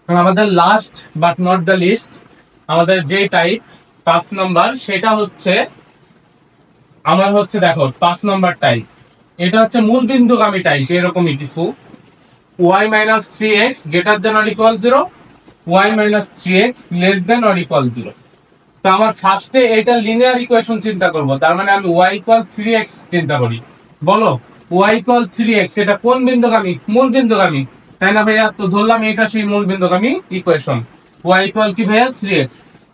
আমাদের last but not the least, আমাদের যে টাইপ 5 নাম্বার, সেটা হচ্ছে আমার হচ্ছে দেখো 5 নাম্বার টাইপ, এটা হচ্ছে মূল বিন্দুগামী টাইপ। এরকমই কিছু y minus 3x greater than or equal 0, y minus 3x less than or equal 0। তো আমার ফার্স্টে এটা লিনিয়ার ইকুয়েশন চিন্তা করব, তার মানে আমি y ইকুয়াল 3x চিন্তা করি। বলো y ইকুয়াল 3x এটা কোন বিন্দুগামী, মূল বিন্দুগামী, তাই না ভাইয়া। তো ধরলাম এটা সেই মূল বিন্দুগামী ইকুয়েশন, y ইকুয়াল কি ভাইয়া 3x।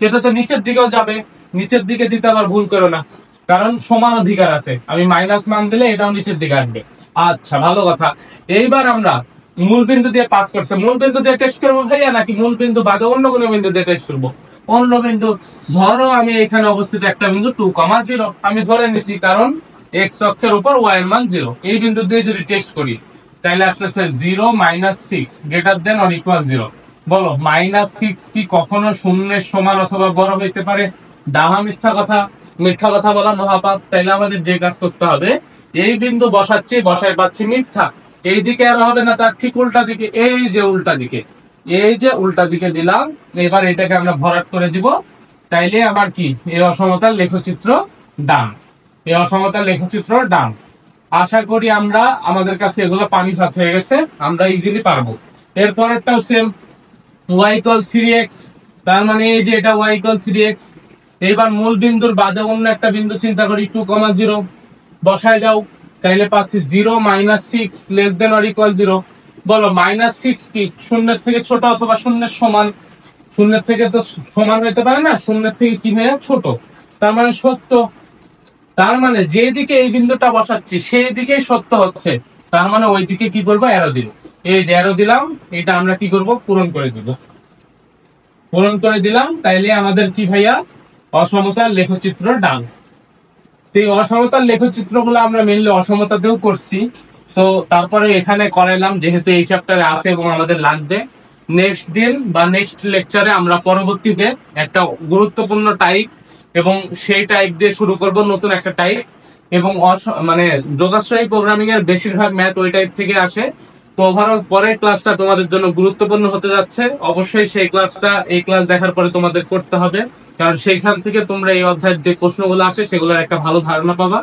এটা তো নিচের দিকেও যাবে, নিচের দিকে দিতে আবার ভুল করো না, কারণ সমান অধিকার আছে, আমি মাইনাস মান দিলে এটাও নিচের দিকে আসবে। আচ্ছা ভালো কথা। এইবার আমরা মূল বিন্দু দিয়ে পাস করছে, মূল বিন্দু দিয়ে টেস্ট করবো ভাইয়া, নাকি মূল বিন্দু বাদে অন্য কোনো বিন্দু দিয়ে টেস্ট করবো, অন্য বিন্দু। ধরো আমি এখানে অবস্থিত একটা বিন্দু 2,0 আমি ধরে নিছি, কারণ এক্স অক্ষের উপর ওয়াই এর মান 0। এই বিন্দু দিয়ে যদি টেস্ট করি তাহলে আসতেছে 0 minus 6 greater than or equal 0। বলো -6 কি কখনো শূন্যের সমান অথবা বড় হইতে পারে? ডাহা মিথ্যা কথা, মিথ্যা কথা বলা মহাপাপ। তাইলে আমাদের যে কাজ করতে হবে, এই বিন্দু বসাচ্ছি, বসায় পাচ্ছি মিথ্যা, এই দিকে আর হবে না, তার ঠিক উল্টা দিকে, এই যে উল্টা দিকে, এই যে উল্টা দিকে দিলাম। এবার এটাকে আমরা ভরাট করে দিব, তাইলে আমার কি এই অসমতার লেখচিত্র ডান, এই অসমতার লেখচিত্র ডান। আশা করি আমরা আমাদের কাছে এগুলো পানি ফাঁস হয়ে গেছে, আমরা ইজিলি পারবো। এরপরেরটাও সেম, y ইকুয়াল 3x, তার মানে এই যে এটা y ইকুয়াল 3x। এইবার মূল বিন্দুর বাদে অন্য একটা বিন্দু চিন্তা করি, 2,0 বসায় দাও, তাইলে পাচ্ছি 0 minus 6 less than or equal 0। বলো -6 কি শূন্যের থেকে ছোট অথবা শূন্যের সমান? শূন্যের থেকে তো সমান হইতে পারে না, শূন্যের থেকে কি ভাইয়া ছোট, তার মানে সত্য। তার মানে যেদিকে এই বিন্দুটা বসাচ্ছি সেই দিকেই সত্য হচ্ছে, তার মানে ওই দিকে কি করবো, অ্যারো দিব। এই যে অ্যারো দিলাম, এটা আমরা কি করব, পূরণ করে দিব। পূরণ করে দিলাম, তাইলে আমাদের কি ভাইয়া অসমতার লেখচিত্র ডান। এই অসমতার লেখচিত্র গুলো আমরা মেনলি অসমতাতেও করছি, তো তারপরে এখানে করাইলাম যেহেতু এই চ্যাপ্টারে আছে এবং আমাদের লাগবে। নেক্সট দিন বা নেক্সট লেকচারে আমরা পরবর্তীতে একটা গুরুত্বপূর্ণ টাইপ এবং সেই টাইপ দিয়ে শুরু করব নতুন একটা টাইপ। এবং মানে যোগাশ্রয়ী প্রোগ্রামিং এর বেশিরভাগ ম্যাথ ওই টাইপ থেকে আসে। তো ওভারঅল পরের ক্লাসটা তোমাদের জন্য গুরুত্বপূর্ণ হতে যাচ্ছে, অবশ্যই সেই ক্লাসটা এই ক্লাস দেখার পরে তোমাদের করতে হবে, কারণ সেইখান থেকে তোমরা এই অধ্যায়ের যে প্রশ্নগুলো আসে সেগুলোর একটা ভালো ধারণা পাবা।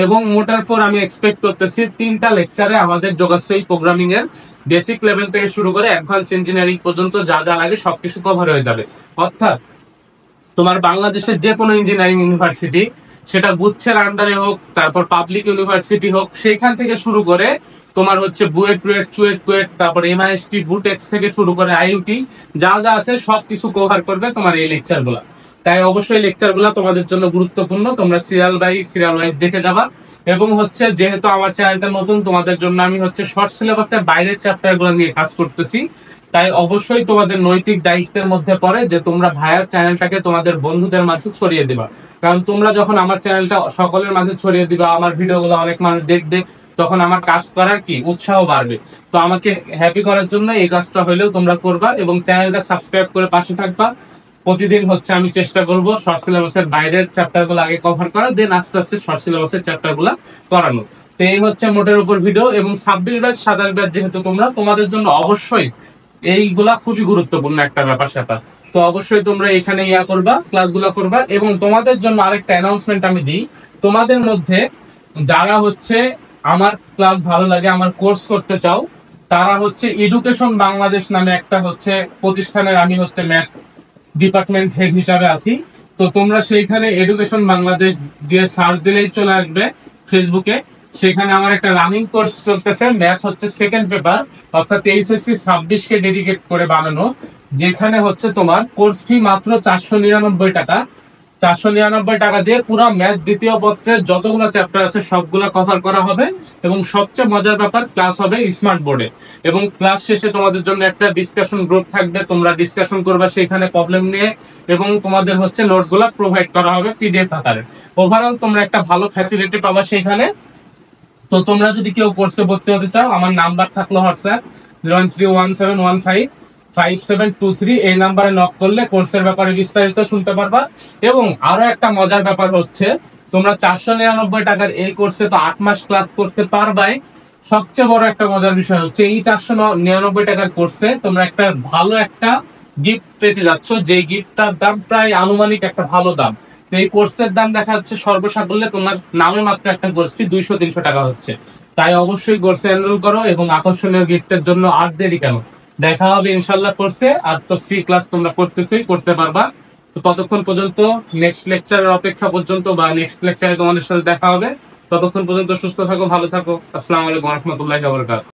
এবং মোটার পর আমি এক্সপেক্ট করতেছি 3টা লেকচারে আমাদের যোগাশ্রয়ী প্রোগ্রামিং এর বেসিক লেভেল থেকে শুরু করে অ্যাডভান্স ইঞ্জিনিয়ারিং পর্যন্ত যা যা লাগে সবকিছু কভার হয়ে যাবে। অর্থাৎ তোমার বাংলাদেশের যে কোনো ইঞ্জিনিয়ারিং ইউনিভার্সিটি, সেটা গুচ্ছের আন্ডারে হোক, তারপর পাবলিক ইউনিভার্সিটি হোক, সেইখান থেকে শুরু করে তোমার হচ্ছে বুয়েট টুয়েট চুয়েট কুয়েট, তারপর এমআইএসটি বুটেক্স থেকে শুরু করে আইইউটি, যা যা আছে সবকিছু কভার করবে তোমার এই লেকচার গুলা। তাই অবশ্যই লেকচার গুলা তোমাদের জন্য গুরুত্বপূর্ণ, তোমরা সিরিয়াল ওয়াইজ দেখে যাবা। এবং হচ্ছে যেহেতু আমার চ্যানেলটা নতুন, তোমাদের জন্য আমি হচ্ছে শর্ট সিলেবাসের বাইরের চ্যাপ্টার গুলো নিয়ে কাজ করতেছি। তাই অবশ্যই তোমাদের নৈতিক দায়িত্বের মধ্যে পড়ে যে তোমরা ভাইয়ার চ্যানেলটাকে তোমাদের বন্ধুদের মাঝে ছড়িয়ে দিবা, কারণ তোমরা যখন আমার চ্যানেলটা সকলের মাঝে ছড়িয়ে দিবা, আমার ভিডিওগুলো অনেক মানুষ দেখবে, তখন আমার কাজ করার কি উৎসাহ বাড়বে। তো আমাকে হ্যাপি করার জন্য এই কাজটা হইলেও তোমরা করবা এবং চ্যানেলটা সাবস্ক্রাইব করে পাশে থাকবা। প্রতিদিন হচ্ছে আমি চেষ্টা করব শর্ট সিলেবাসের বাইরের চ্যাপ্টার গুলো আগে কভার করা, দেন আস্তে আস্তে শর্ট সিলেবাসের চ্যাপ্টার গুলা করানো। তো এই হচ্ছে মোটের উপর ভিডিও। এবং 26 ব্যাচ 27 ব্যাচ যেহেতু তোমরা, তোমাদের জন্য অবশ্যই এইগুলা খুবই গুরুত্বপূর্ণ একটা ব্যাপার স্যাপার। তো অবশ্যই তোমরা এখানে করবা, ক্লাসগুলো করবা। এবং তোমাদের জন্য আরেকটা অ্যানাউন্সমেন্ট আমি দিই, তোমাদের মধ্যে যারা হচ্ছে আমার ক্লাস ভালো লাগে, আমার কোর্স করতে চাও, তারা হচ্ছে এডুকেশন বাংলাদেশ নামে একটা হচ্ছে প্রতিষ্ঠানের আমি হচ্ছে ম্যাথ ডিপার্টমেন্ট হেড হিসাবে আছি। তো তোমরা সেইখানে এডুকেশন বাংলাদেশ দিয়ে সার্চ দিলেই চলে আসবে ফেসবুকে। সেখানে আমার একটা রানিং কোর্স চলতেছে, ম্যাথ হচ্ছে সেকেন্ড পেপার, অর্থাৎ এইচএসসি 26 কে ডেডিকেট করে বানানো, যেখানে হচ্ছে তোমার কোর্স ফি মাত্র 499 টাকা। 499 টাকা দিয়ে পুরো ম্যাথ দ্বিতীয় পত্রের যতগুলো চ্যাপ্টার আছে সবগুলো কভার করা হবে। এবং সবচেয়ে মজার ব্যাপার, ক্লাস হবে স্মার্ট বোর্ডে। এবং ক্লাস শেষে তোমাদের জন্য একটা ডিসকাশন গ্রুপ থাকবে, তোমরা ডিসকাশন করবে সেখানে প্রবলেম নিয়ে, এবং তোমাদের হচ্ছে নোটগুলো প্রোভাইড করা হবে পিডিএফ আকারে। ওভারঅল তোমরা একটা ভালো ফ্যাসিলিটি পাবা সেখানে। তো তোমরা যদি কেউ কোর্সে ভর্তি হতে চাও, আমার নাম্বার থাকলো হোয়াটসঅ্যাপ 01317155723, এই নাম্বারে নক করলে কোর্সের ব্যাপারে বিস্তারিত শুনতে পারবা। এবং আরো একটা মজার ব্যাপার হচ্ছে, তোমরা 499 টাকার এই কোর্সে তো 8 মাস ক্লাস করতে পারবাই। সবচেয়ে বড় একটা মজার বিষয় হচ্ছে, এই 499 টাকার কোর্সে তোমরা একটা ভালো একটা গিফট পেতে যাচ্ছ, যে গিফটটার দাম প্রায় আনুমানিক একটা ভালো দাম। তো এই কোর্সের দাম দেখা যাচ্ছে সর্বসাকুল্যে তোমার নামে মাত্র একটা কোর্স ফি 200-300 টাকা হচ্ছে। তাই অবশ্যই কোর্সে এনরোল করো, এবং আকর্ষণীয় গিফটের জন্য আর দেরি কেন, দেখা হবে ইনশাল্লাহ কোর্সে। আর তো ফ্রি ক্লাস তোমরা করতেছই, করতে পারবা। তো ততক্ষণ পর্যন্ত নেক্সট লেকচারের অপেক্ষা পর্যন্ত, বা নেক্সট লেকচারে তোমাদের সাথে দেখা হবে। ততক্ষণ পর্যন্ত সুস্থ থাকো, ভালো থাকো। আসসালামু আলাইকুম রহমতুল্লাহি ওয়া বারাকাতুহু।